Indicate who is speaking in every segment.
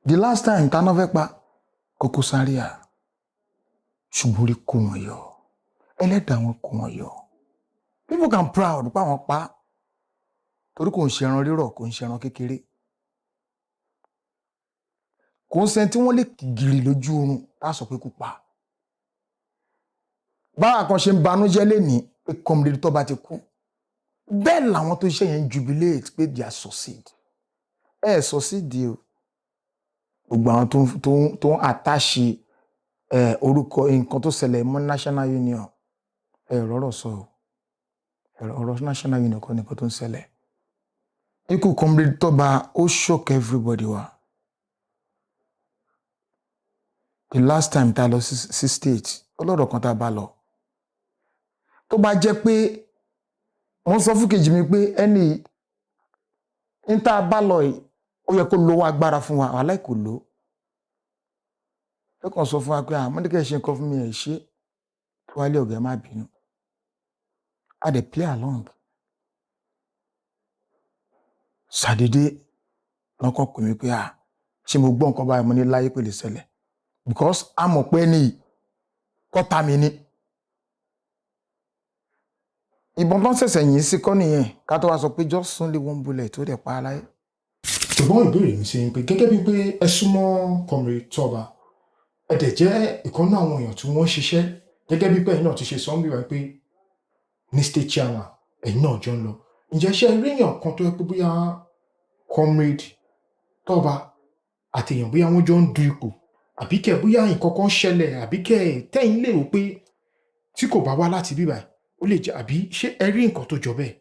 Speaker 1: the last time ta náà fẹ́ pa Koko Zaria ṣùgbọ́n orí kó wọn yọ ẹlẹ́dàá wọn kó wọn yọ people can proud pa wọn pa torí kò ń ṣe ẹran rírọ̀ kò ń ṣe ẹran kékeré kò ń sẹ́ni tí wọ́n lè gìrì lójú oorun tá a sọ pé kó pa báwa kan ṣe ń banújẹ́ lénìí pé Comrade Toba ti kú bẹ́ẹ̀ làwọn tó ṣe yẹn jubilate pé they are succeed succeed o gbogbo àwọn tó ń àtàṣe orúkọ nǹkan tó ṣẹlẹ̀ mọ́ National Union rọ́rọ̀ sọ ọ̀rọ̀ National Union kọ́ nìkan tó ń ṣẹlẹ̀ ikú Comrade Toba ó shock everybody wa the last time tá a lọ sí state ọlọ́rọ̀ kan tá a bá lọ tó bá jẹ́ pé wọ́n sọ fún kejì mi pé ẹni ń tá a bá lọ yìí ó yẹ kó lówó agbára fún wa wàhálà kò lò ó kàn sọ fún wa pé àmọ́dékẹ́ ṣe nǹkan fún mi ẹ̀ ṣe tó wálé ọ̀gá má bínú a dẹ̀ play along ṣàdédé lọ́kàn pè mí pé ṣé mo gbọ́ nǹkan báyìí mo ní láyé pé lè ṣẹlẹ̀ because a mọ̀ pé ní kọ́ta mi ní ìbọn tó ń ṣẹ̀ṣẹ̀ yìí sí kọ́ nìyẹn ká tó wá sọ pé just only one bullet tó dẹ̀ pa aláyé.
Speaker 2: ṣùgbọ́n ìbéèrè mi ṣe ń pé gẹ́gẹ́ bíi pé ẹ súnmọ́ Comrade Toba ẹ dẹ̀ jẹ́ ìkànnì àwọn èèyàn tí wọ́n ṣiṣẹ́ gẹ́gẹ́ bíi pé ẹ̀yin náà ti ṣe sọ́n bí wá pé ní state chairman ẹ̀yin náà jọ ń lọ ǹjẹ́ ṣe rí èèyàn kan tó yẹ pé bóyá Comrade Toba àti èèyàn bóyá wọ́n jọ ń du ipò àbí kẹ́ bóyá nǹkan kan ṣẹlẹ̀ àbí kẹ́ tẹ́yìn lè rò pé tí kò bá wá láti bíbá ó lè jẹ́ àbí ṣé ẹ rí nǹkan tó jọ bẹ́ẹ̀.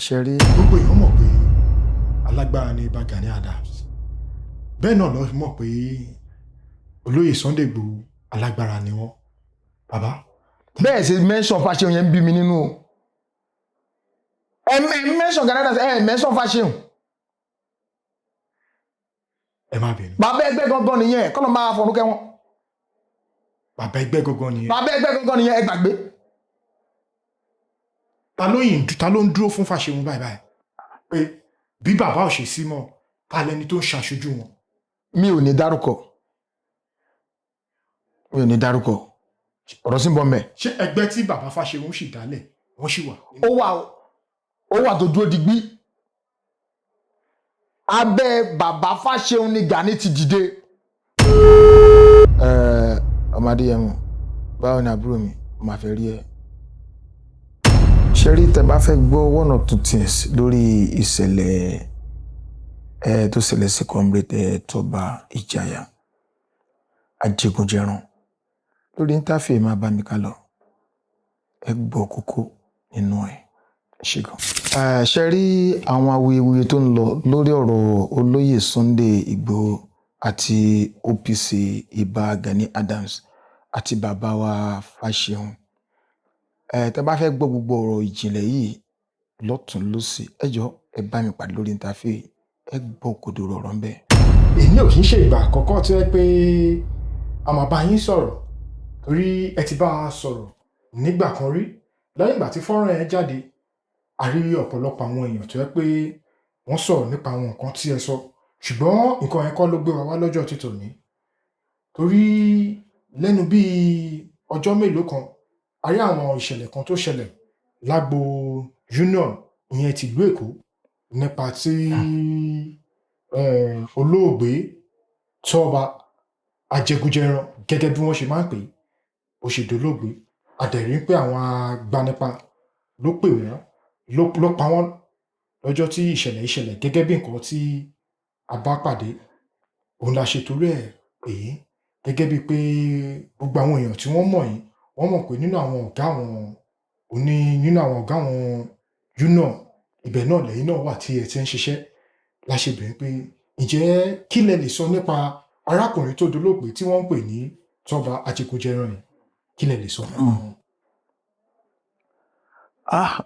Speaker 1: ṣe rí.
Speaker 2: gbogbo èèyàn mọ̀ pé alágbára ni Ìbà Gani Adams bẹ́ẹ̀ náà lọ mọ̀ pé olóyè Sunday Igboho alágbára ni wọ́n bàbá.
Speaker 1: bẹ́ẹ̀ ṣe mẹ́sàn Fáṣẹ̀hùn yẹn ń bí mi nínú o mẹ́sàn Gani Adams mẹ́sàn Fáṣẹ̀hùn.
Speaker 2: ẹ má bínú.
Speaker 1: bàbá ẹgbẹ́ gangan nìyẹn kọ́nà máa fọ̀rún kẹ́ wọn.
Speaker 2: bàbá ẹgbẹ́ gangan nìyẹn.
Speaker 1: bàbá ẹgbẹ́ gangan nìyẹn ẹ gbàgbé.
Speaker 2: ta ló ń dúró fún Fáṣẹ̀hùn báyìí pé bí bàbá ò ṣe sí mọ́ ta lẹni tó ń ṣàṣojú wọn.
Speaker 1: mi ò ní dárúkọ ọ̀rọ̀ sí ń bọ̀ mẹ́.
Speaker 2: ṣé ẹgbẹ́ tí bàbá Fáṣẹ̀hùn sì dálẹ̀ wọ́n sì wà.
Speaker 1: ó wà tó dúró digbí abẹ́ bàbá Fáṣẹ̀hùn ni Gani ti dìde. ọmọdé yẹn mọ̀ báwo ni àbúrò mi máa fẹ́ rí ẹ. ṣe rí tẹ́ bá fẹ́ gbọ́ one or two things lórí ìṣẹ̀lẹ̀ tó ṣẹlẹ̀ sí Comrade Toba Ìjàyà Ajégunjẹran lórí íńtáfíì máa bá mi ká lọ ẹ gbọ́ kókó nínú ẹ̀ ṣe gan. ṣe rí àwọn awuyewuye tó ń lọ lórí ọ̀rọ̀ olóyè Sunday Igboho àti OPC Ìbà Gani Adams àti bàbá wa Fáṣẹ̀hùn tẹ́ bá fẹ́ gbọ́ gbogbo ọ̀rọ̀ ìjìnlẹ̀ yìí lọ́tùn lósì ẹ jọ̀ọ́ ẹ bá mi pàdé lórí íńtáfíì ẹ gbọ́ òkodoro ọ̀rọ̀ ń bẹ.
Speaker 2: èmi ò kì í ṣe ìgbà àkọ́kọ́ tí wọ́n pé a máa bá yín sọ̀rọ̀ torí ẹ ti bá a sọ̀rọ̀ nígbà kan rí lẹ́yìn ìgbà tí fọ́nrán ẹ jáde a rí ọ̀pọ̀lọpọ̀ àwọn èèyàn tó yẹ pé wọ́n sọ̀rọ̀ nípa àwọn nǹkan tí ẹ sọ ṣùgbọ́n nǹkan yẹn kọ́ ló gbé wa wá lọ́jọ́ títò ní torí lẹ́nu bíi ọjọ́ mélòó kan a rí àwọn ìṣẹ̀lẹ̀ kan tó ṣẹlẹ̀ lágbo union ìyẹn tìlú Èkó nípa tí olóògbé Toba Ajégunjẹran gẹ́gẹ́ bí wọ́n ṣe máa ń pè é ó ṣe dolóògbé àdẹ̀rí pé àwọn agbanipa ló pè wọ́n ló pa wọ́n lọ́jọ́ tí ìṣẹ̀lẹ̀ gẹ́gẹ́ bí nǹkan tí a bá pàdé òun la ṣe torí ẹ̀ pé gẹ́gẹ́ bíi pé gbogbo àwọn èèyàn tí wọ́n mọ̀ yìí wọ́n mọ̀ pé nínú àwọn ọ̀gá àwọn union ibẹ̀ náà lẹ́yìn náà wà tí ẹ ti ń ṣiṣẹ́ la ṣe bẹ̀rẹ̀ pé ǹjẹ́ kí lẹ lè sọ nípa arákùnrin tó dolóògbé tí wọ́n ń pè ní Toba Ajégunjẹran yìí kí lẹ lè sọ.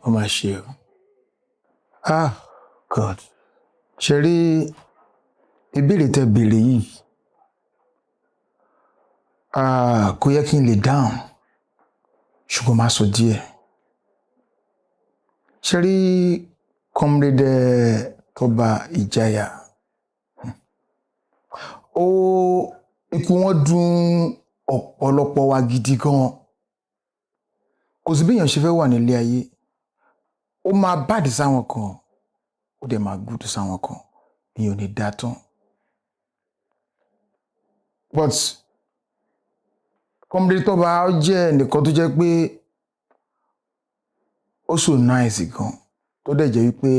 Speaker 1: ó mà ṣe o God ṣe rí ìbéèrè tẹ́ béèrè yìí kò yẹ kí n lè dáhùn ṣùgbọ́n máa sọ díẹ̀ ṣe rí Comrade Toba Ìjàyà ikú wọn dùn ọ̀pọ̀lọpọ̀ wa gidi gan. Kò sí bí èèyàn ṣe fẹ́ wà nílé ayé, ó máa bàdì sáwọn kan, ó dẹ̀ máa gùdù sáwọn kan, èèyàn ò ní dá tán. But Comrade Toba jẹ́ ẹnìkan tó jẹ́ pé ó so nice gan, tó dẹ̀ jẹ́ wípé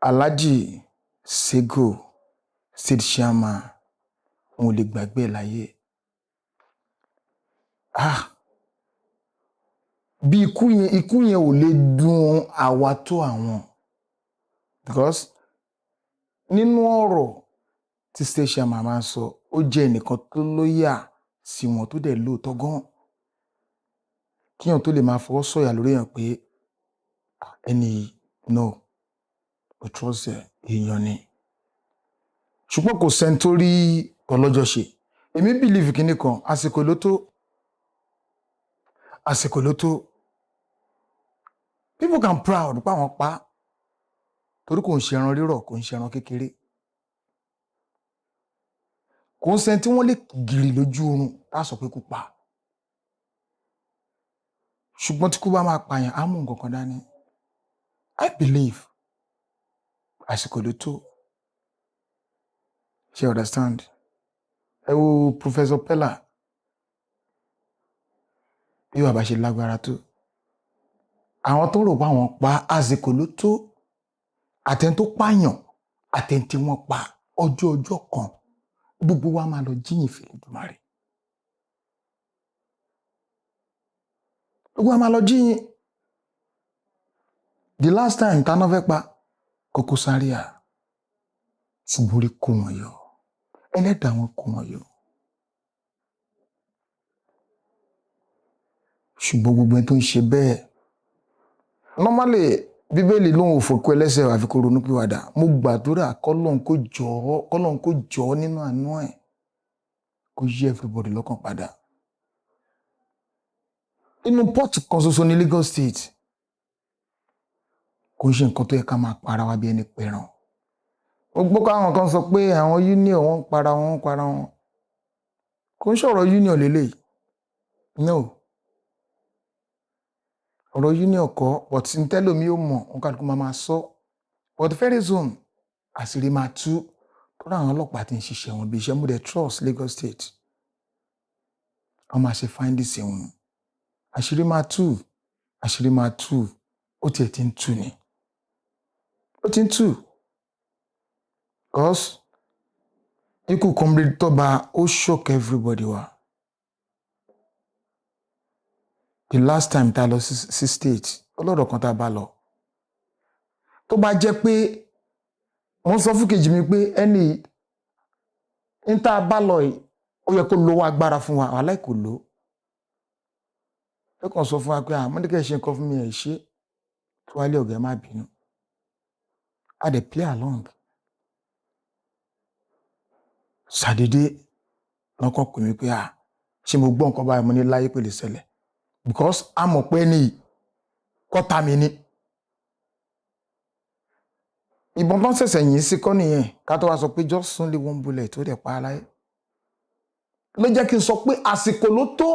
Speaker 1: Alhaji Sego State Chairman wọn ò lè gbàgbé láyé. Bí ikú yẹn ò lè dùn àwa tó àwọn, because nínú ọ̀rọ̀ tí State Chairman máa ń sọ, ó jẹ́ ẹnìkan tó lóyà sí wọn tó dẹ̀ lóòótọ́ gan. Kíyàn tó lè máa fọwọ́ sọ̀yà lórí èèyàn pé ẹni no, o trust èèyàn ni. Ṣùgbọ́n kò sẹ́ni tó rí ọlọ́jọ́ ṣe. Èmi believe kíní kan, àsìkò ló tó. Àsìkò ló tó. People can proud pa àwọn pa, torí kò ń ṣe ẹran rírọ̀, kò ń ṣe ẹran kékeré. Kò ń sẹ́ni tí wọ́n lè gìrì lójú oorun tá sọ pé kú pa. Ṣùgbọ́n tí kú bá máa pààyàn, á mú nǹkan kan dání. I believe àsìkò ló tó. Ṣé you understand? Ẹ wo Professor Pella, bí bàbá ṣe lágbára tó. Àwọn tó rò pé àwọn pa àsìkò ló tó. Àtẹni tó pààyàn, àtẹni tí wọ́n pa ọjọ́ kan, gbogbo wa máa lọ jíyìn f'Èlédùmarè. Gbogbo wa máa lọ jíyìn. The last time táná fẹ́ pa Koko Zaria, ṣùgbọ́n orí kó wọn yọ, ẹlẹ́dàá wọn kó wọn yọ. Ṣùgbọ́n gbogbo ẹni tó ń ṣe bẹ́ẹ̀, normally Bíbélì lóhun ò fòkú ẹlẹ́ṣẹ̀ àfi kó ronúpìwàdà. Mo gbàdúrà k'Ọlọ́run kó jọ̀ọ́ nínú àánú ẹ̀ kó yí everybody lọ́kàn padà. Inú port kan ṣoṣo ní Lagos State, kò ń ṣe nǹkan tó yẹ ká máa para wa bí ẹni pẹran. Gbogbo káwọn kan sọ pé àwọn union wọn ń para wọn. Kò ń ṣọ̀rọ̀ union lélẹ́yìí. No. Ọ̀rọ̀ union kọ́, but n tẹ́lòmí ò mọ̀, òun kálukú máa sọ. But very soon, àṣírí máa tú, tó rá àwọn ọlọ́pàá tí ń ṣiṣẹ́ wọn bí iṣẹ́ mú dẹ̀ trust Lagos State. Wọ́n máa ṣe findings wọn. Àṣírí máa tú, ó tiẹ̀ ti ń tú ni. Ó ti ń tú. Because ikú Comrade Toba ó shock everybody wa. The last time tá lọ sí state, ọlọ́dọ̀ kan tá bá lọ. Tó bá jẹ́ pé wọ́n sọ fún kejì mi pé ẹni ń tá bá lọ yìí, ó yẹ kó lówó agbára fún wa, wàhálà kò lò. Ó kàn sọ fún wa pé àmọ́dékẹ́ ṣe nǹkan fún mi ẹ̀ ṣe, tó wálé ọ̀gá má bínú. A dẹ̀ play along. Ṣàdédé lọ́kàn pè mí pé ṣé mo gbọ́ nǹkan báyìí mo ní láyé pé lè ṣẹlẹ̀. Because a mọ̀ pé ní kọ́ta mi ni. Ìbọn tán ṣẹ̀ṣẹ̀ yìn sí kọ́ nìyẹn, ká tó wá sọ pé just only one bullet tó dẹ̀ pa láyé. Ló jẹ́ kí n sọ pé àsìkò ló tó,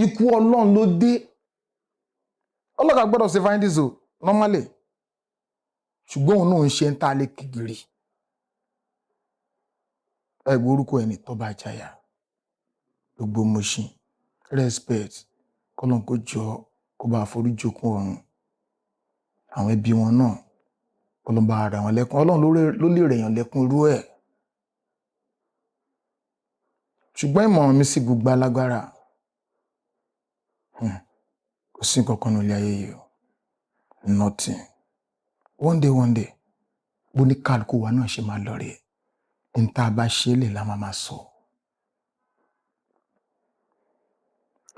Speaker 1: ikú Ọlọ́run ló dé. Ọlọ́gá gbọ́dọ̀ ṣe findings o, normally. Ṣùgbọ́n òun náà ń ṣe ń ta lé kìgìrì. Ẹgbẹ́ orúkọ ẹni Toba Ìjàyà, gbogbo Mushin, respect, k'Ọlọ́run kó jọ̀ọ́ kó bá foríjì òkun ọ̀run. Àwọn ẹbí wọn náà, Ọlọ́run bá rẹ̀ wọ́n lẹ́kún. Ọlọ́run ló lè rẹ̀yàn lẹ́kún irú ẹ̀. Ṣùgbọ́n ìmọ̀ràn mi sí gbogbo alágbára, kò sí nǹkan kan nílé ayé yìí o. Nothing. One day, bó ní kálukú wa náà ṣe máa lọ rẹ̀. Ní tá a bá ṣe lè la máa sọ.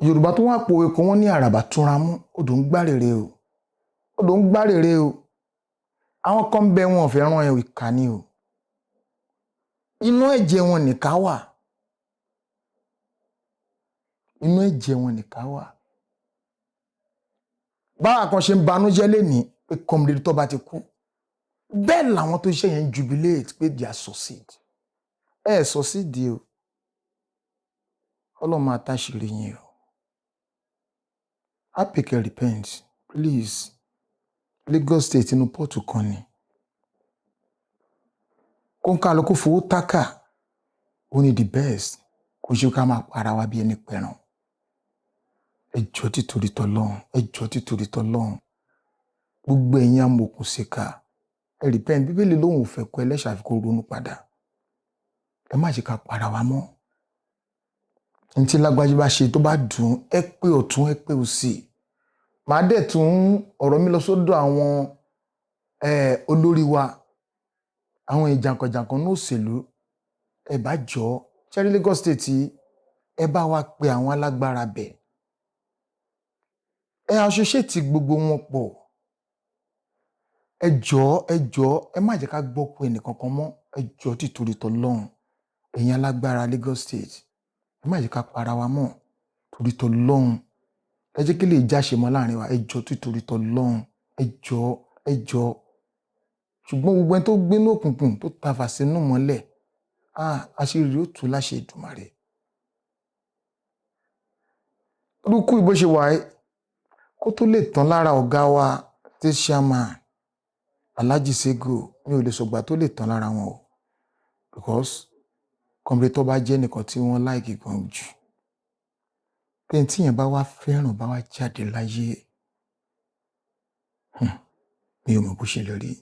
Speaker 1: Yorùbá tó wà pòwe kan wọ́n ní àràbà túnra mú, odò ń gbárèrè o. Odò ń gbárèrè o. Àwọn kan bẹ wọn ò fẹ́ rán ẹ ìkà ni o. Inú ẹ̀jẹ̀ wọn nìkà wà. Inú ẹ̀jẹ̀ wọn nìkà wà. Báwa kan ṣe ń banújẹ́ lénìí pé Comrade Toba ti kú. bẹ́ẹ̀ làwọn tó iṣẹ́ yẹn jubilate pé they are succeed succeed o ọlọ́run máa táṣìírí yín o apèkè repent please Lagos State inú pọ́ọ̀tù kan ni kó ń kálukú fowó tákà ó ní the best kò ṣe ká máa para wa bí ẹni pẹ̀ràn ẹjọ́ títorí tọlọ́run gbogbo ẹ̀yin amòòkùnṣìkà ẹ repent bíbélì lóhùn ò fẹ́ kọ ẹlẹ́ṣẹ̀ àfi kó ronú padà ẹ má ṣe ká para wa mọ́ ní tí lágbájú bá ṣe tó bá dùn ẹ pé ọ̀tún ẹ pé òsì màá dẹ̀ tún ọ̀rọ̀ mi lọ sọ́dọ̀ àwọn olórí wa àwọn ìjànkànjànkàn ní òṣèlú ẹ bá jọ ṣẹ́rí Lagos State ẹ bá wa pe àwọn alágbára bẹ̀ ẹ associate gbogbo wọn pọ̀ ẹ jọ̀ọ́ ẹ má jẹ́ ká gbọ́ pé ẹnìkankan mọ́ ẹ jọ̀ọ́ títorí tọlọ́run ẹ̀yin alágbára Lagos State ẹ má jẹ́ ká para wa mọ́ torí tọlọ́run ẹ jẹ́ kí lè jáṣe mọ́ láàrin wa ẹ jọ̀ọ́ títorí tọlọ́run ẹ jọ̀ọ́ ṣùgbọ́n gbogbo ẹni tó gbé ní òkùnkùn tó tafà sínú mọ́lẹ̀ àṣírí ó tú láṣẹ Èdùmàrè olùkú ìbò ṣe wà kó tó lè tán lára ọ̀gá wa tí chairman Alhaji Sego mi ò lè sọgbà tó lè tán lára wọn o because kọ́mọdé tó bá jẹ́ nìkan tí wọ́n láìkì gan jù pé tí yẹn bá wá fẹ́ràn bá wá jáde láyé mi ò mọ̀ bó ṣe lè rí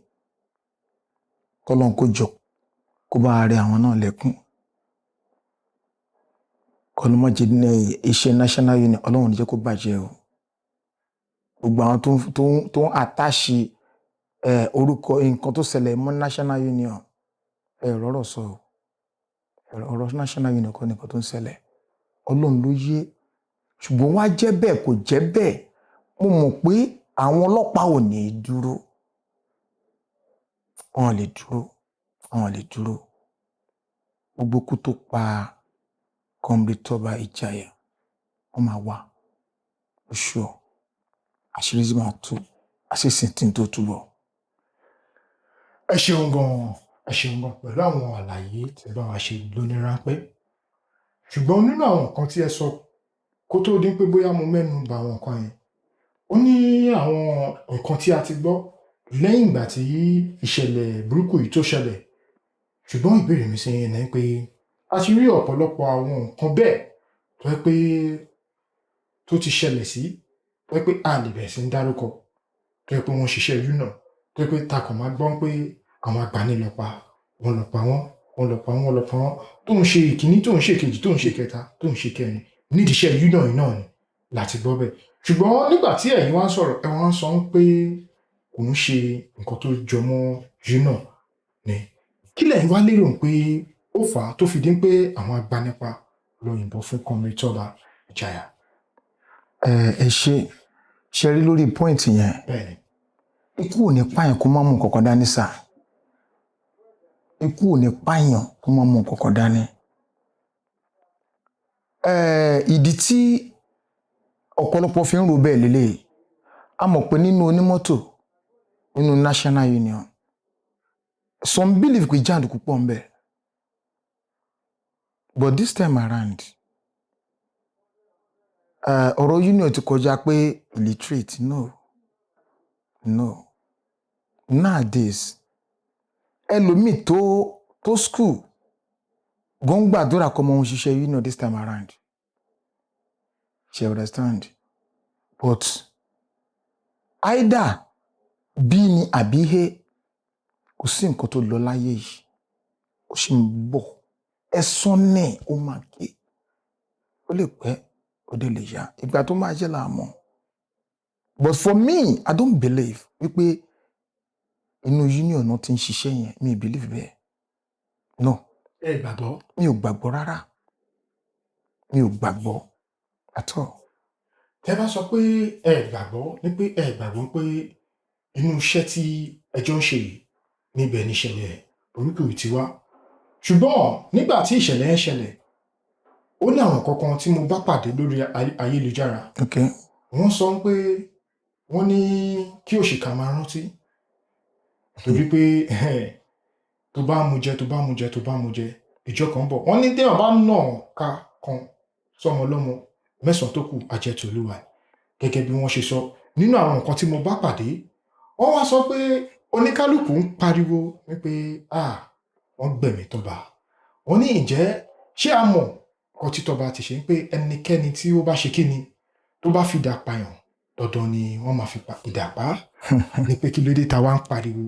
Speaker 1: kọ́lọ́n kó jọ kó bá rẹ àwọn náà lẹ́kún kọ́lọ́mọ́jẹ ní iṣẹ́ National Union ọlọ́run níjẹ́ kó bàjẹ́ o gbogbo àwọn tó ń àtàṣì orúkọ nǹkan tó ṣẹlẹ̀ mọ́ National Union rọ́rọ̀ sọ ọ̀rọ̀ National Union kọ́ nìkan tó ń ṣẹlẹ̀ ọlọ́run ló yé ṣùgbọ́n wá jẹ́ bẹ́ẹ̀ kò jẹ́ bẹ́ẹ̀ mo mọ̀ pé àwọn ọlọ́pàá ò ní dúró wọn lè dúró gbogbo kú tó pa Comrade Toba Ìjàyà wọn máa wà oṣù àṣírí sì máa tú àṣìṣe tí n tó túbọ̀.
Speaker 2: ẹ ṣeun gan pẹ̀lú àwọn àlàyé tí bá wa ṣe lónìí ráńpẹ́ ṣùgbọ́n nínú àwọn nǹkan tí ẹ sọ kó tó dín pé bóyá mo mẹ́nu bà àwọn nǹkan yẹn ó ní àwọn nǹkan tí a ti gbọ́ lẹ́yìn ìgbà tí ìṣẹ̀lẹ̀ burúkú yìí tó ṣẹlẹ̀ ṣùgbọ́n ìbéèrè mi sí yẹn ni pé a ti rí ọ̀pọ̀lọpọ̀ àwọn nǹkan bẹ́ẹ̀ tó yẹ pé tó ti ṣẹlẹ̀ sí tó yẹ pé a lè bẹ̀rẹ̀ sí ń dárúkọ tó yẹ pé wọ́n ṣiṣẹ́ ìlú náà tó yẹ pé takàn máa gbọ́n pé àwọn agbanilọ́pa wọ́n lọ pa wọ́n tó ń ṣe ìkíní tó ń ṣe kejì tó ń ṣe kẹta tó ń ṣe kẹrin nídìí iṣẹ́ ìlú náà ni láti gbọ́ bẹ́ẹ̀ ṣùgbọ́n nígbà tí ẹ̀yin wá ń sọ̀rọ̀ ẹ wá ń sọ pé kò ń ṣe nǹkan tó jọmọ́ ìlú náà ni kí lẹ́yìn wá lérò pé ó fà á tó fi dín pé àwọn agbanipa lọ yìnbọn fún Comrade Toba Ìjàyà.
Speaker 1: ẹ ṣe rí lórí pọ́ìntì yẹn ikú ò ní pààyàn kó má mú nǹkan kan dání sà ikú ò ní pààyàn kó má mú nǹkan kan dání. ìdí tí ọ̀pọ̀lọpọ̀ fi ń ro bẹ́ẹ̀ lélẹ̀ a mọ̀ pé nínú onímọ́tò nínú National Union some believe pé jàǹdùkú pọ̀ ń bẹ but this time around ọ̀rọ̀ union ti kọjá pé illiterate no nowadays ẹlòmíì tó school gbọ́ngbàdúrà kọ́ ọmọ òun ṣiṣẹ́ union this time around she understand but either bí ni àbí he kò sí nǹkan tó lọ láyé yìí ó sì ń bọ̀ ẹ̀sán náà ó máa ké ó lè pẹ́ ó dé lè yá ìgbà tó máa jẹ́ làámọ̀ but for me I don't believe wípé inú union náà ti ń ṣiṣẹ́ yẹn mi ì believe bẹ́ẹ̀ no
Speaker 2: ẹ gbàgbọ́.
Speaker 1: mi ò gbàgbọ́ rárá mi ò gbàgbọ́ at all.
Speaker 2: tẹ́ bá sọ pé ẹ gbàgbọ́ ní pé ẹ gbàgbọ́ pé inú iṣẹ́ tí ẹjọ́ ń ṣe yìí níbẹ̀ ni ìṣẹ̀lẹ̀ burúkú yìí ti wá ṣùgbọ́n nígbà tí ìṣẹ̀lẹ̀ yẹn ṣẹlẹ̀ ó ní àwọn kankan tí mo bá pàdé lórí ayélujára wọ́n sọ pé wọ́n ní kí òṣìkà máa rántí torí pé tó bá mu jẹ ìjọ kan bọ̀ wọ́n ní téèyàn bá nà ká kan sọmọ lọ́mọ mẹ́sàn-án tó kù àjẹtòlúwa gẹ́gẹ́ bí wọ́n ṣe sọ nínú àwọn nǹkan tí mo bá pàdé wọ́n wá sọ pé oníkálukú ń pariwo wípé wọ́n gbẹ̀mí tọ́ba wọ́n ní ǹjẹ́ ṣé a mọ̀ nǹkan tí tọ́ba ti ṣe ń pé ẹnikẹ́ni tí ó bá ṣe kíni tó bá fi idà pààyàn dandan ni wọ́n máa fi idà pa á ní pé kí ló dé ta wá ń pariwo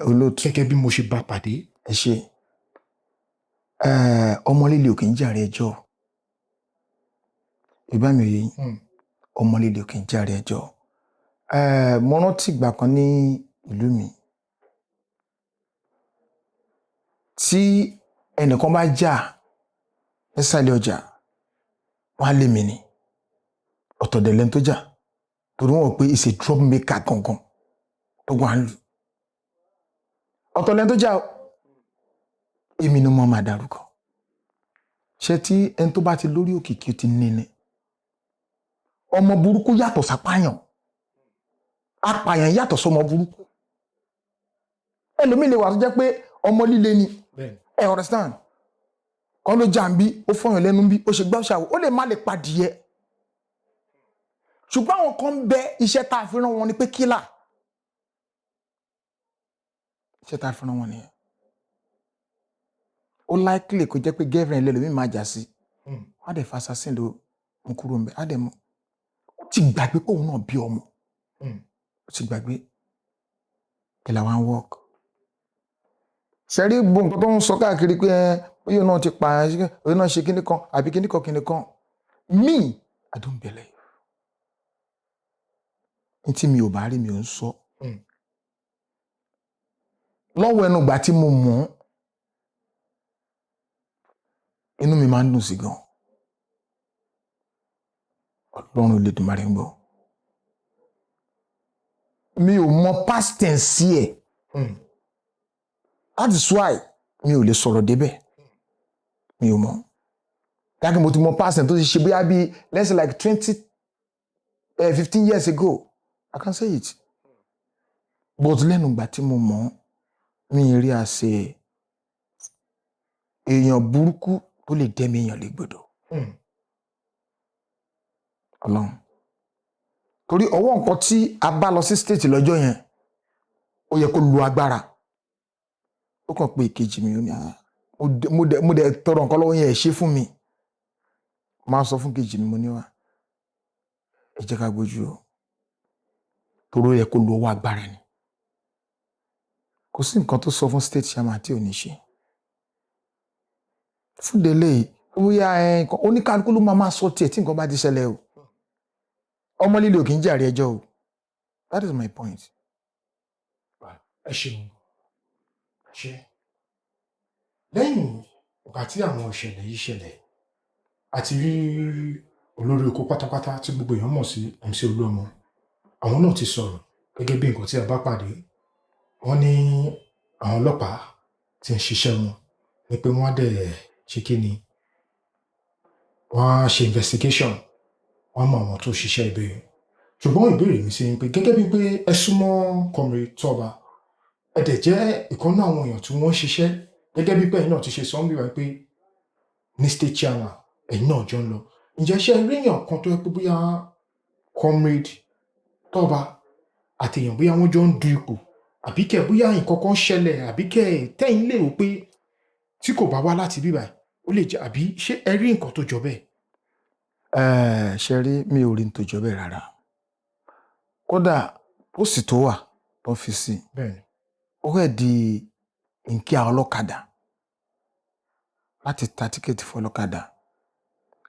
Speaker 1: olóòtú
Speaker 2: gẹ́gẹ́ bí mo ṣe bá pàdé.
Speaker 1: ẹ ṣe ọmọ líle ò kì í jàre ẹjọ́ ìbá mi yìí ọmọ líle ò kì í jàre ẹjọ́ mo rántí ìgbà kan ní ìlú mi tí ẹnìkan bá jà nísàlẹ̀ ọjà wọn á lé mi ní ọ̀tọ̀dẹ̀lẹ̀ tó jà torí wọn pé ìṣe drop maker gangan tó wà ń lù ọ̀tọ̀dẹ̀lẹ̀ tó jà èmi ni mo máa dárúkọ ṣé tí ẹni tó bá ti lórí òkìkí ti ní ni ọmọ burúkú yàtọ̀ sápáyàn apààyàn yàtọ̀ sọmọ burúkú ẹlòmíì lè wà tó jẹ́ pé ọmọ líle ni ẹ understand kan ló jà ń bí ó fọyàn lẹ́nu bí ó ṣe gbá ṣàwò ó lè má lè padìyẹ ṣùgbọ́n àwọn kan ń bẹ iṣẹ́ tá a fi rán wọn ni pé kílà iṣẹ́ tá a fi rán wọn nìyẹn ó likely kó jẹ́ pé gẹ́fẹ̀rẹ̀ lẹ́lòmíì máa jà sí wọ́n á dẹ̀ fa assassin ló ń kúrò ń bẹ̀ á dẹ̀ mú ó ti gbàgbé pé òun náà bí ọmọ ó ti gbàgbé kí la wá ń work ṣẹ́rí gbogbo nǹkan tó ń sọ káàkiri pé bóyá náà ti pa bóyá náà ṣe kíní kan àbí kíní kan me I don't believe ní tí mi ò bá rí mi ò ń sọ lọ́wọ́ ẹnu ìgbà tí mo mọ̀ inú mi máa ń dùn sí gan Ọlọ́run Olódùmarè ń gbọ́ mi ò mọ past tense ẹ̀ that is why mi ò lè sọ̀rọ̀ débẹ̀ mi ò mọ̀ dákẹ́ mo ti mọ past tense tó ti ṣe bóyá bíi let's say like 15 years ago I can say it but lẹ́nu ìgbà tí mo mọ̀ mi rí àṣẹ èèyàn burúkú tó lè dẹ́mi èèyàn légbodò Ọlọ́run torí ọwọ́ nǹkan tí a bá lọ sí state lọ́jọ́ yẹn ó yẹ kó lu agbára ó kàn pé ìkejì mi ó ní mo dẹ̀ tọrọ nǹkan lọ́wọ́ yẹn ẹ̀ ṣe fún mi máa sọ fún kejì mi mo ní wá ẹ jẹ́ ká gbójú o torí ó yẹ kó lu ọwọ́ agbára ni kò sí nǹkan tó sọ fún state chairman tí ò ní ṣe fún délé bóyá oníkálukú ló máa sọ tiẹ̀ tí nǹkan bá ti ṣẹlẹ̀ o ọmọ líle ò kì í jàre ẹjọ́ o that is my point.
Speaker 2: ẹ ṣeun ṣe lẹ́yìn ìgbà tí àwọn ìṣẹ̀lẹ̀ yìí ṣẹlẹ̀ àti rí olórí oko pátápátá tí gbogbo èèyàn mọ̀ sí MC Olúọmọ àwọn náà ti sọ̀rọ̀ gẹ́gẹ́ bí nǹkan tí a bá pàdé wọ́n ní àwọn ọlọ́pàá ti ń ṣiṣẹ́ wọn ní pé wọ́n á dẹ̀ ṣe kí ni wọ́n á ṣe investigation wọ́n mọ àwọn tó ṣiṣẹ́ ibẹ̀ ṣùgbọ́n ìbéèrè mi sí ni pé gẹ́gẹ́ bí pé ẹ súnmọ́ Comrade Toba ẹ dẹ̀ jẹ́ ìkànnì àwọn èèyàn tí wọ́n ń ṣiṣẹ́ gẹ́gẹ́ bí pé ẹ̀yin náà ti ṣe sọ ń bí wá pé ní state chairman ẹ̀yin náà jọ ń lọ ǹjẹ́ ṣe ríyàn kan tó yẹ pé bóyá Comrade Toba àti èèyàn bóyá wọ́n jọ ń du ipò àbí kẹ̀ bóyá nǹkan kan ṣẹlẹ̀ àbí kẹ̀ tẹ́yìn lè rò pé tí kò bá wá láti bíbà ó lè jẹ́ àbí ṣé ẹ rí nǹkan tó jọ bẹ́ẹ̀.
Speaker 1: ṣe rí mi ò rí ní tó jọ bẹ́ẹ̀ rárá kódà pósì tó wà tó fi sí ó rẹ̀ di nkíà ọlọ́kadà láti ta tíkẹ́ẹ̀tì fún ọlọ́kadà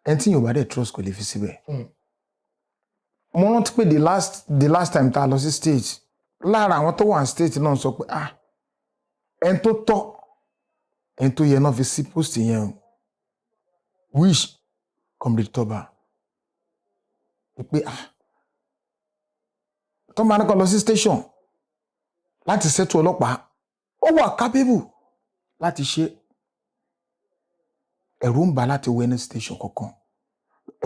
Speaker 1: ẹni tí yóò bá dẹ̀ trust kò lè fi síbẹ̀. mo rántí pé the last time tá a lọ sí state lára àwọn tó wà ní state náà sọ pé ẹni tó tọ́ ẹni tó yẹ náà fi sí pósì yẹn o wish Comrade Toba pé tó máa ní kó lọ sí station láti ṣètò ọlọ́pàá ó wà capable láti ṣe ẹ̀rù ń bà láti wọ ní station kankan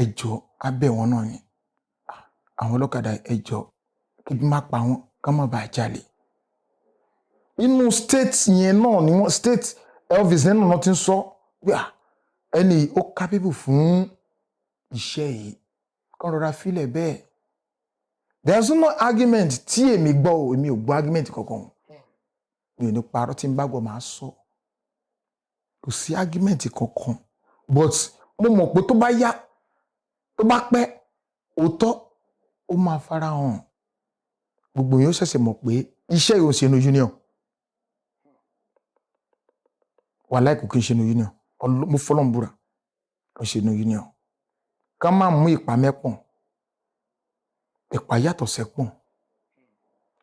Speaker 1: ẹjọ́ abẹ́ wọn náà ni àwọn ọlọ́kadà ẹjọ́ kí bí má pa wọn ká má bàa jalè inú state yẹn náà ni wọ́n state Elvis yẹn náà ti ń sọ pé ẹni ó capable fún iṣẹ́ yìí kàn rọra filẹ̀ bẹ́ẹ̀. There is no argument tí èmi gbọ́ o, èmi ò gbọ́ argument kankan. Mi ò ní parọ́ tí n bá gbọ́ máa sọ. Kò sí argument kankan. But mo mọ̀ pé tó bá yá, tó bá pẹ́, òótọ́ ó máa fara hàn. Gbogbo yín ó ṣẹ̀ṣẹ̀ mọ̀ pé iṣẹ́ yìí ò ń ṣe inú union. Wàláhì kò kí ń ṣe inú union. Mo fọlọ́n búra kò ń ṣe inú union. Ká má mú ìpá mẹ́pọ̀n. Ìpá yàtọ̀ sẹ́pọ̀n.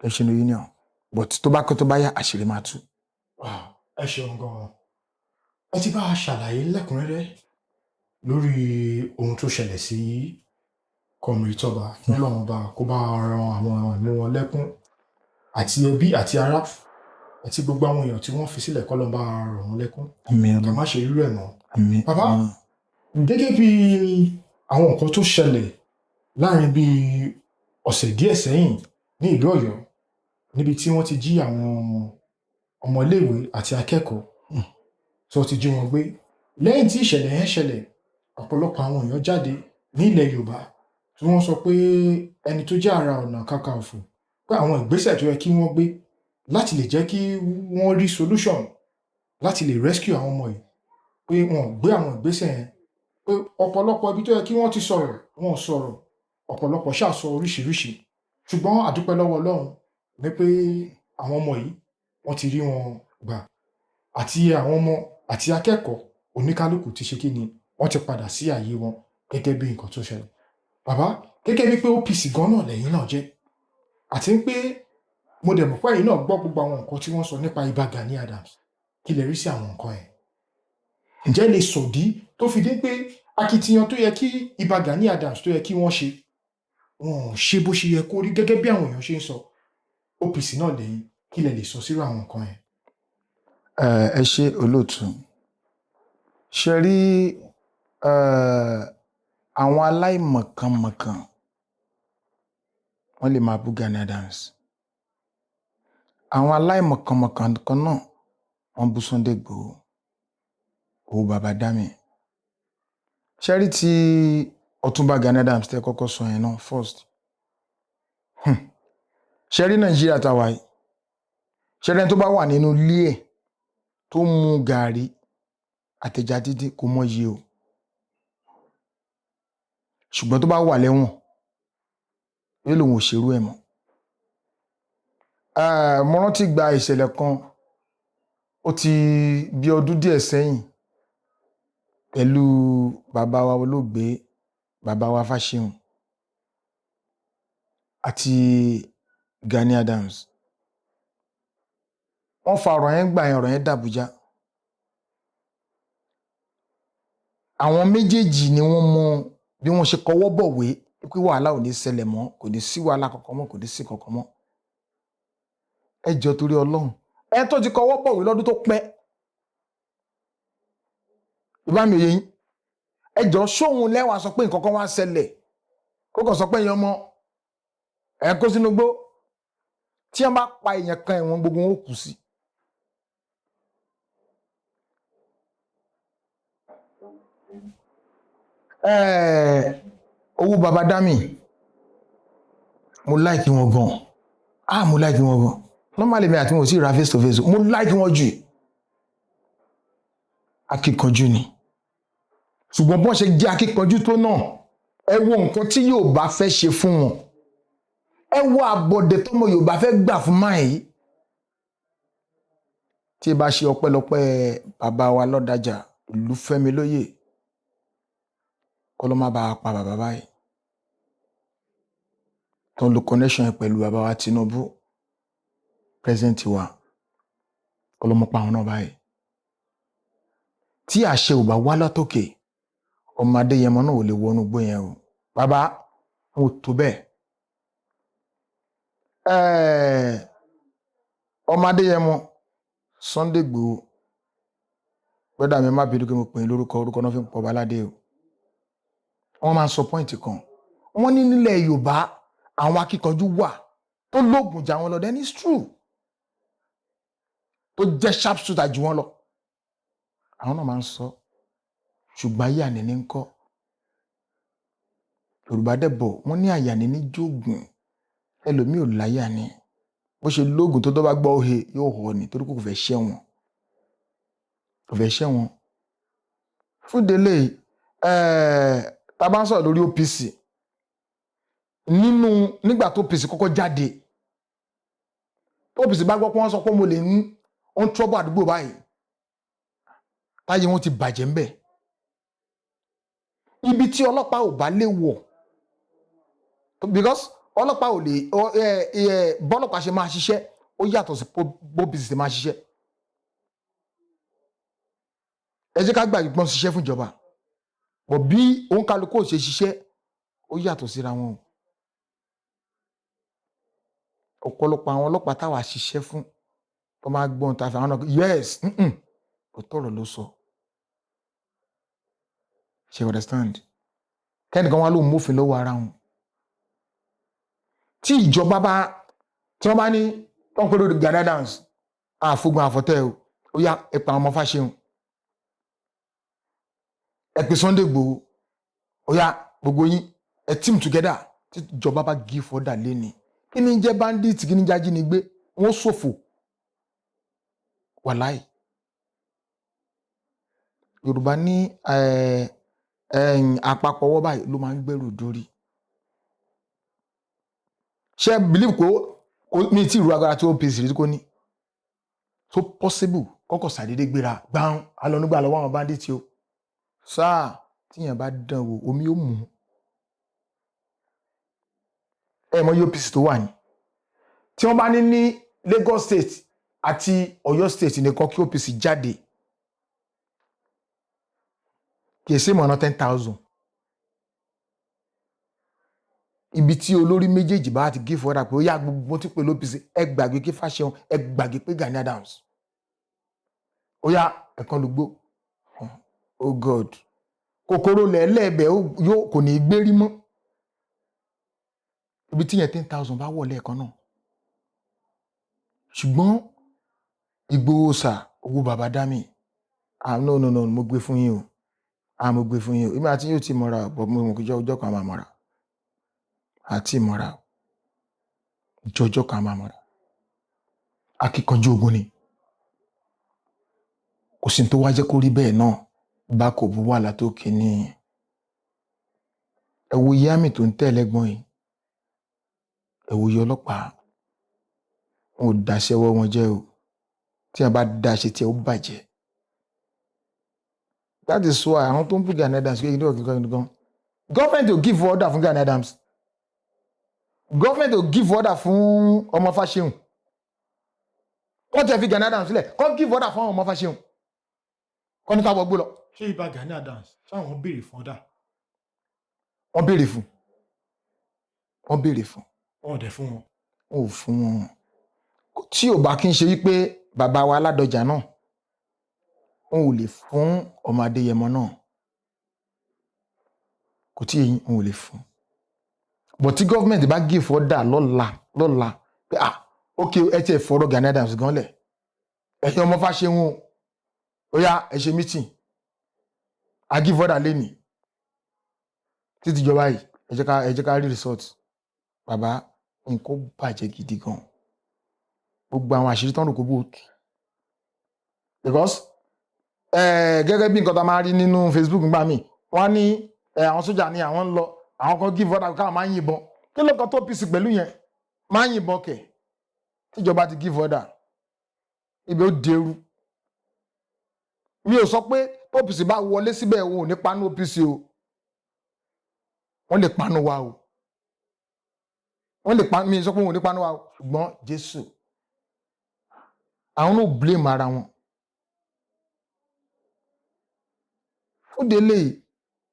Speaker 1: Kò ń ṣe inú union. But tó bá kọ́ tó bá yá, àṣírí máa tú.
Speaker 2: Ẹ ṣeun gan-an. Ẹ ti bá a ṣàlàyé lẹ́kùnrẹ́rẹ́ lórí ohun tó ṣẹlẹ̀ sí Comrade Toba. Ọlọ́run bá kó bá ran àwọn ẹ̀mí wọn lẹ́kún àti ẹbí àti ará àti gbogbo àwọn èèyàn tí wọ́n fi sílẹ̀ kọ́ lọ́n bá ràn wọ́n lẹ́kún. Ká má ṣe irú ẹ̀ mọ́. Bàbá, gẹ́gẹ́ bí àwọn nǹkan tó ṣẹlẹ̀ láàrin bí ọ̀sẹ̀ díẹ̀ sẹ́yìn ní ìlú Ọ̀yọ́ níbi tí wọ́n ti jí àwọn ọmọ iléèwé àti akẹ́kọ̀ọ́ tí wọ́n ti jí wọn gbé. Lẹ́yìn tí ìṣẹ̀lẹ̀ yẹn ṣẹlẹ̀, ọ̀pọ̀lọpọ̀ àwọn èèyàn jáde ní ilẹ̀ Yorùbá tí wọ́n sọ pé ẹni tó jẹ́ Ààrẹ Ọ̀nà Kakanfò pé àwọn ìgbésẹ̀ tó yẹ kí wọ́n gbé láti lè jẹ́ kí wọ́n rí solution láti lè rescue àwọn ọmọ yìí pé wọ́n gbé àwọn ìgbésẹ̀ yẹn pé ọ̀pọ̀lọpọ̀ ibi tó yẹ kí wọ́n ti sọ̀rọ̀ wọ́n sọ̀rọ̀ ọ̀pọ̀lọpọ̀ ṣàsọ oríṣiríṣi ṣùgbọ́n àdúpẹ́ lọ́wọ́ Ọlọ́run ní pé àwọn ọmọ yìí wọ́n ti rí wọn gbà àti àwọn ọmọ àti akẹ́kọ̀ọ́ oníkálukú ti ṣe kí ni wọ́n ti padà sí ààyè wọn gẹ́gẹ́ bí nǹkan tó ṣẹlẹ̀. Bàbá, gẹ́gẹ́ bí pé OPC gan náà lẹ́yìn náà jẹ́ àti pé mo dẹ̀ mọ̀ pé ẹ̀yin náà gbọ́ gbogbo àwọn nǹkan tí wọ́n sọ nípa Ìbà Gani Adams. Kí lẹ rí sí àwọn nǹkan yẹn? Ǹjẹ́ lè sọ̀dí tó fi dé pé akitiyan tó yẹ kí Ìbà Gani Adams tó yẹ kí wọ́n ṣe wọn ò ṣe bó ṣe yẹ kó rí gẹ́gẹ́ bí àwọn èèyàn ṣe ń sọ? OPC náà lẹ́yìn, kí lẹ lè sọ sírò àwọn nǹkan yẹn?
Speaker 1: Ẹ ṣé olóòtú. Ṣe rí àwọn aláìmọ̀kànmọ̀kàn wọ́n lè máa bú Gani Adams. Àwọn aláìmọ̀kànmọ̀kàn kan náà wọ́n bú Sunday Igboho, owó bàbá Dami. Ṣe rí tí Ọ̀túnba Gani Adams tẹ́ kọ́kọ́ sọ yẹn náà first. Ṣe rí Nàìjíríà tá wà yìí. Ṣe rí ẹni tó bá wà nínú ilé ẹ̀ tó mu gàrí àtẹ̀já dídín kò mọ iye o. Ṣùgbọ́n tó bá wà lẹ́wọ̀n yóò lòun ò ṣerú ẹ̀ mọ́. Mo rántí gba ìṣẹ̀lẹ̀ kan ó ti bí ọdún díẹ̀ sẹ́yìn pẹ̀lú bàbá wa olóògbé bàbá wa Fáṣẹ̀hùn àti Gani Adams. Wọ́n fa ọ̀rọ̀ yẹn gbà yẹn, ọ̀rọ̀ yẹn dàbújá. Àwọn méjèèjì ni wọ́n mọ bí wọ́n ṣe kọwọ́ bọ̀wé pé wàhálà ò ní ṣẹlẹ̀ mọ́, kò ní sí wàhálà kankan mọ́, kò ní sí kankan mọ́. Ẹ jọ̀ọ́ torí Ọlọ́run. Ẹ tó ti kọwọ́ bọ̀wé lọ́dún tó pẹ́. Ìbá mi òye yín. Ẹ jọ̀ọ́ ṣóhun lẹ́wà sọ pé nǹkan kan wá ṣẹlẹ̀. Kó kàn sọ pé èèyàn mọ ẹ kó sínú igbó. Tí wọ́n bá pa èèyàn kan ẹ̀wọ̀n gbogbo wọn ó kù sí. Owó bàbá Dami mo like wọn gan. Mo like wọn gan. Normally mi àti wọn ò sí ra face to face. Mo like wọn jù. Akíkanjú ni. Ṣùgbọ́n bọ́n ṣe jẹ́ akíkanjú tó náà, ẹ wo nǹkan tí Yorùbá fẹ́ ṣe fún wọn. Ẹ wo àbọ̀dẹ̀ tọ́mọ Yorùbá fẹ́ gbà fún máa yìí. Tí ẹ bá ṣe ọpẹ́lọpẹ́ bàbá wa Lọ́dájà Olúfẹ́mi lóyè kọ́ ló má bàa pa bàbá báyìí. Tó ń lo connection ẹ pẹ̀lú bàbá wa Tinubu president wa kọ́ ló mọ́ pa àwọn náà báyìí. Tí àṣẹ ò bá wá látòkè ọmọ Adéyẹmọ náà ò lè wọnú igbó yẹn o. Bàbá wọn ò tó bẹ́ẹ̀. Ọmọ Adéyẹmọ Sunday Igboho gbọ́dọ̀ mi má bínú kí mo pè é lórúkọ náà fi ń pọ̀ baládé o. Wọ́n máa ń sọ pọ́ìntì kan. Wọ́n ní nílẹ̀ Yorùbá àwọn akíkanjú wà tó lóògùn jà wọn lọ. Then it's true. tó jẹ́ sharp shooter jù wọ́n lọ àwọn náà máa ń sọ ṣùgbọ́n ayé àníní ń kọ́ Yorùbá dẹ̀bọ̀ wọ́n ní àyàní ní jóògùn ẹlòmíì ò láyà ni bó ṣe lóògùn tó bá gbọ́ òhe yóò họ ni torí kò fẹ́ ṣẹ́ wọn fún délé tá a bá ń sọ̀rọ̀ lórí OPC nígbà tó OPC kọ́kọ́ jáde tó OPC bá gbọ́ pé wọ́n sọ pé mo lè ń trọ́bù àdúgbò báyìí táyé wọn ti bàjẹ́ ń bẹ̀ ibi tí ọlọ́pàá ò bá lè wọ̀ because ọlọ́pàá ò lè bọ́lọ́pàá ṣe máa ṣiṣẹ́ ó yàtọ̀ sí OPC ṣe máa ṣiṣẹ́ ẹ jẹ́ ká gbà gbọ́n ṣiṣẹ́ fún ìjọba bọ̀ bí òun kálukú ò ṣe ṣiṣẹ́ ó yàtọ̀ síra wọn ọ̀pọ̀lọpọ̀ àwọn ọlọ́pàá táwa ṣiṣẹ́ fún tó máa gbọ́n ta fún àwọn náà yes kò tọ̀rọ̀ ló sọ ṣe understand kẹ́nìkan wá ló mófin lọ́wọ́ ara wọn tí ìjọba tí wọ́n bá ní tó ń pè lórí Gani Adams àfogun àfọ̀tẹ́ ó yá ẹ̀pà ọmọ Fáṣẹ̀hùn ẹ pè Sunday Igboho ó yá gbogbo yín ẹ team together tí ìjọba bá give order lẹ́ni kí ni jẹ́ bandit kí ni jẹ́ ajínigbé wọ́n ṣòfò wàláì Yorùbá ní àpapọ̀ ọwọ́ báyìí ló máa ń gbẹ́rù dórí ṣé believe kó ní tí ìrú agbára tí ó pèsè rí kó ní so possible kọ́kọ́ sàdédé gbéra gbáhùn alọ́nugbà lọ́wọ́ àwọn bandit o sáà tíyàn bá dán wò omi ó mú mọ OPC tó wà ní tí wọ́n bá ní Lagos State àti Ọ̀yọ́ State nìkan kí OPC jáde kì í sí mọ̀nà 10,000 ibi tí olórí méjèèjì bá ti give order pé ó yá gbogbo tí pé l'OPC ẹ gbàgbé kí Fáṣẹ̀hùn ẹ gbàgbé pé Gani Adams ó yá ẹ̀kan ló gbó oh God kòkòrò lẹ́ẹ̀lẹ́ẹ̀bẹ̀ yóò kò ní í gbérí mọ́ ibi tí yẹn 10,000 bá wọ̀ lẹ́ẹ̀kan náà ṣùgbọ́n Ìgbòho sà owó bàbá dámì no mo gbé fún yín o mo gbé fún yín o èmi àti yóò ti mọ́ra bọ̀ mo mọ̀ kí ọjọ́ kan máa mọ́ra àti ìmọ̀ra jọjọ́ kan máa mọ́ra akíkanjú ogun ni kò sí tó wá jẹ́ kó rí bẹ́ẹ̀ náà bá kò bú wà látòkè ní ẹ wo yámì tó ń tẹ̀lẹ́gbọ́n yìí ẹ wo yọ ọlọ́pàá wọn ò dáṣẹ́wọ́ wọn jẹ́ o tí wọn bá dáṣe tí ẹ ó bàjẹ́ that is why àwọn tó ń pè Gani Adams kékeré ọ̀kẹ́kọ̀ọ́ government will give order fún Gani Adams government will give order fún ọmọ Fáṣẹ̀hùn wọ́n ti fi Gani Adams sílẹ̀ kọ́ give order fún ọmọ Fáṣẹ̀hùn kọ́ ní káwọ́ gbó lọ.
Speaker 2: ṣé ibà Gani Adams ṣáwọn béèrè fún ọ̀dà.
Speaker 1: wọ́n béèrè fún wọn ò
Speaker 2: dẹ̀ fún wọn.
Speaker 1: wọn ò fún wọn tí ò bá kí n ṣe wípé bàbá wa Ládọjà náà wọn ò lè fún ọmọ Adéyẹmọ náà kò tí èyí wọn ò lè fún but tí gọ́ọ̀mẹ̀ntì bá give order lọ́la pé ok ẹ tiẹ̀ fọ̀rọ̀ Gani Adams gan lẹ̀ ẹ̀yin ọmọ Fáṣẹ̀hùn ó yá ẹ ṣe meeting a give order lẹ́nìí títí ìjọba yìí ẹ jẹ́ ká rí result bàbá nǹkan bàjẹ́ gidi gan gbogbo àwọn àṣírí tán rò kó bó tù because gẹ́gẹ́ bí nǹkan tá a máa rí nínú Facebook nígbà míì wọ́n ní àwọn sójà ní àwọn ń lọ àwọn kan give order káwọn máa ń yìnbọn kí ló kan tó OPC pẹ̀lú yẹn máa ń yìnbọn kẹ̀ tíjọba ti give order ibi ó dẹrú mi ò sọ pé OPC bá wọlé síbẹ̀ wọn ò ní panu OPC o wọ́n lè panu wa o wọ́n lè panu mi sọ pé wọn ò ní panu wa o ṣùgbọ́n Jésù àwọn náà blame ara wọn fún délé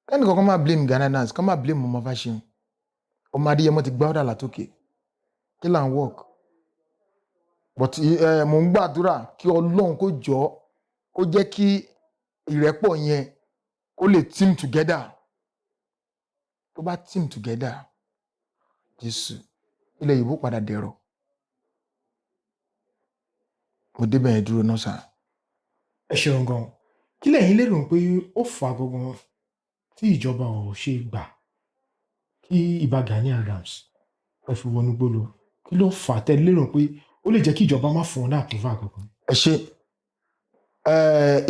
Speaker 1: kẹ́ni kankan máa blame Gani Adams kán máa blame ọmọ Fáṣẹ̀hùn ọmọ Adéyẹmọ ti gbá ọ̀dà látòkè kí là ń work but mò ń gbàdúrà kí Ọlọ́run kó jọ kó jẹ́ kí ìrẹ́pọ̀ yẹn kó lè team together tó bá team together Jésù ilẹ̀ Yorùbá padà dẹ̀rọ̀ mo débẹ̀ yẹn dúró náà sà.
Speaker 2: ẹ ṣeun gan kí lẹ̀yin lérò pé ó fà gbogbo tí ìjọba ò ṣe gbà kí Ìbà Gani Adams ẹ fi wọnú gbólọ kí ló fà tẹ́ lérò pé ó lè jẹ́ kí ìjọba má fún ọ ní àpòfà kankan.
Speaker 1: ẹ ṣe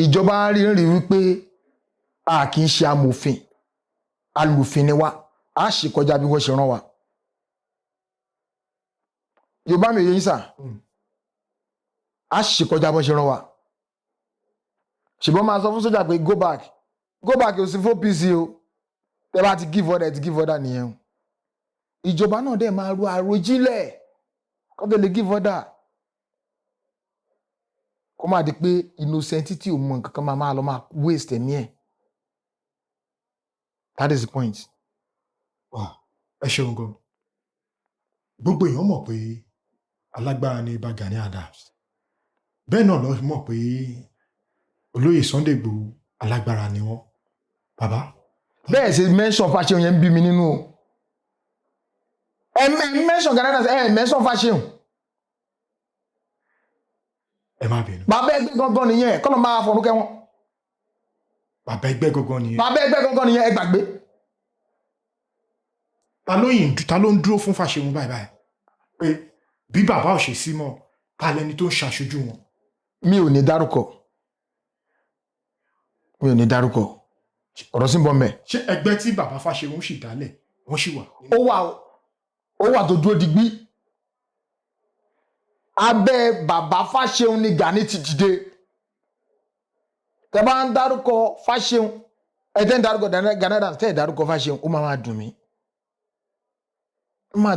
Speaker 1: ìjọba rí wípé a kì í ṣe amòfin alùfin ni wá a ṣe kọjá bí wọ́n ṣe rán wa. Yorùbá mi ò yé yín sà a ṣe kọjá bó ṣe rán wa. Ṣùgbọ́n máa sọ fún sójà pé go back ò sí fún PC o tẹ́ bá ti give order nìyẹn o. Ìjọba náà dẹ̀ máa ro àròjinlẹ̀ kó tó lè give order. Kó má di pé innocent tí ò mọ nǹkan kan máa lọ máa waste ẹ̀mí ẹ̀. That is the point.
Speaker 2: ẹ ṣeun gan gbogbo èèyàn mọ̀ pé alágbára ni Ìbà Gani Adams bẹ́ẹ̀ náà ló mọ̀ pé olóyè Sunday Igboho alágbára ni wọ́n bàbá.
Speaker 1: Bẹ́ẹ̀ ṣe mention Fáṣẹ̀hùn yẹn ń bí mi nínú o. Ẹ mention Gani Adams mention Fáṣẹ̀hùn.
Speaker 2: ẹ má bínú.
Speaker 1: Bàbá ẹgbẹ́ gangan nìyẹn kọ́nà máa fọ̀rúkẹ́ wọn.
Speaker 2: bàbá ẹgbẹ́ gangan nìyẹn.
Speaker 1: Bàbá ẹgbẹ́ gangan nìyẹn ẹ gbàgbé.
Speaker 2: ta ló ń dúró fún Fáṣẹ̀hùn báyìí pé bí bàbá ò ṣe sí mọ́ ta lẹni tó ń ṣàṣojú wọn.
Speaker 1: Mi ò ní dárúkọ ọ̀rọ̀ sí ń bọ̀ mẹ́.
Speaker 2: ṣé ẹgbẹ́ tí bàbá Fáṣẹ̀hùn sì dálẹ̀ wọ́n sì wà.
Speaker 1: ó wà tó dúró digbí. Abẹ́ bàbá Fáṣẹ̀hùn ni Gani ti dìde. Tẹ́ bá ń dárúkọ Fáṣẹ̀hùn tẹ́ ń dárúkọ Gani Adams tẹ́ ẹ̀ dárúkọ Fáṣẹ̀hùn ó máa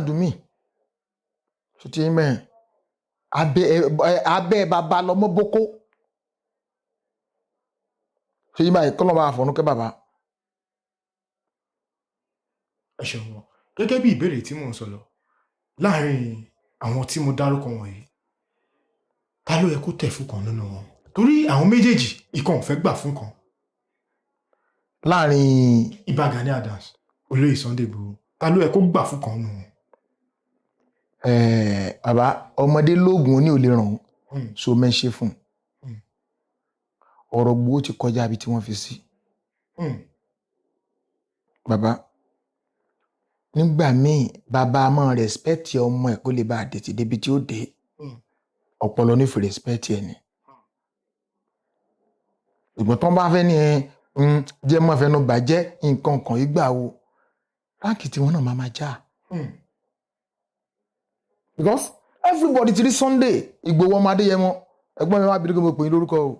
Speaker 1: dùn mí. Ṣùtì yín mẹ́rin abẹ́ bàbá lọmọ boko. Ṣé yín báyìí kọ́lọ́ máa fọ̀nù kẹ́ bàbá.
Speaker 2: ẹ ṣeun wọn gẹ́gẹ́ bí ìbéèrè tí mò ń sọ lọ láàrin àwọn tí mo dárúkọ wọ̀nyí ta ló yẹ kó tẹ̀ fún kan nínú wọn torí àwọn méjèèjì ìkan ò fẹ́ gbà fún kan.
Speaker 1: Láàrin
Speaker 2: Ìbà Gani Adams olóyè Sunday Igboho ta ló yẹ kó gbà fún kan nínú wọn.
Speaker 1: Bàbá ọmọdé lóògùn oní ò lè ràn so mẹ́ṣe fún ọ̀rọ̀ Igboho ti kọjá ibi tí wọ́n fi sí. Bàbá nígbà míì bàbá máa rẹ̀spẹ́tì ọmọ ẹ̀ kó lè bá àdètì débi tí ó dé ọpọlọ nífẹ̀ẹ́ rẹ̀spẹ́tì ẹ̀ ni. Ìgbọ́n tó ń bá fẹ́ ní jẹ́ mọ́ fẹnu bàjẹ́ nǹkan kan ìgbà wo ránkì tí wọ́n náà máa já. Because everybody ti rí Sunday Igboho ọmọ Adéyẹmọ ẹ̀gbọ́n mi wá bìrì kí mo pè é lórúkọ o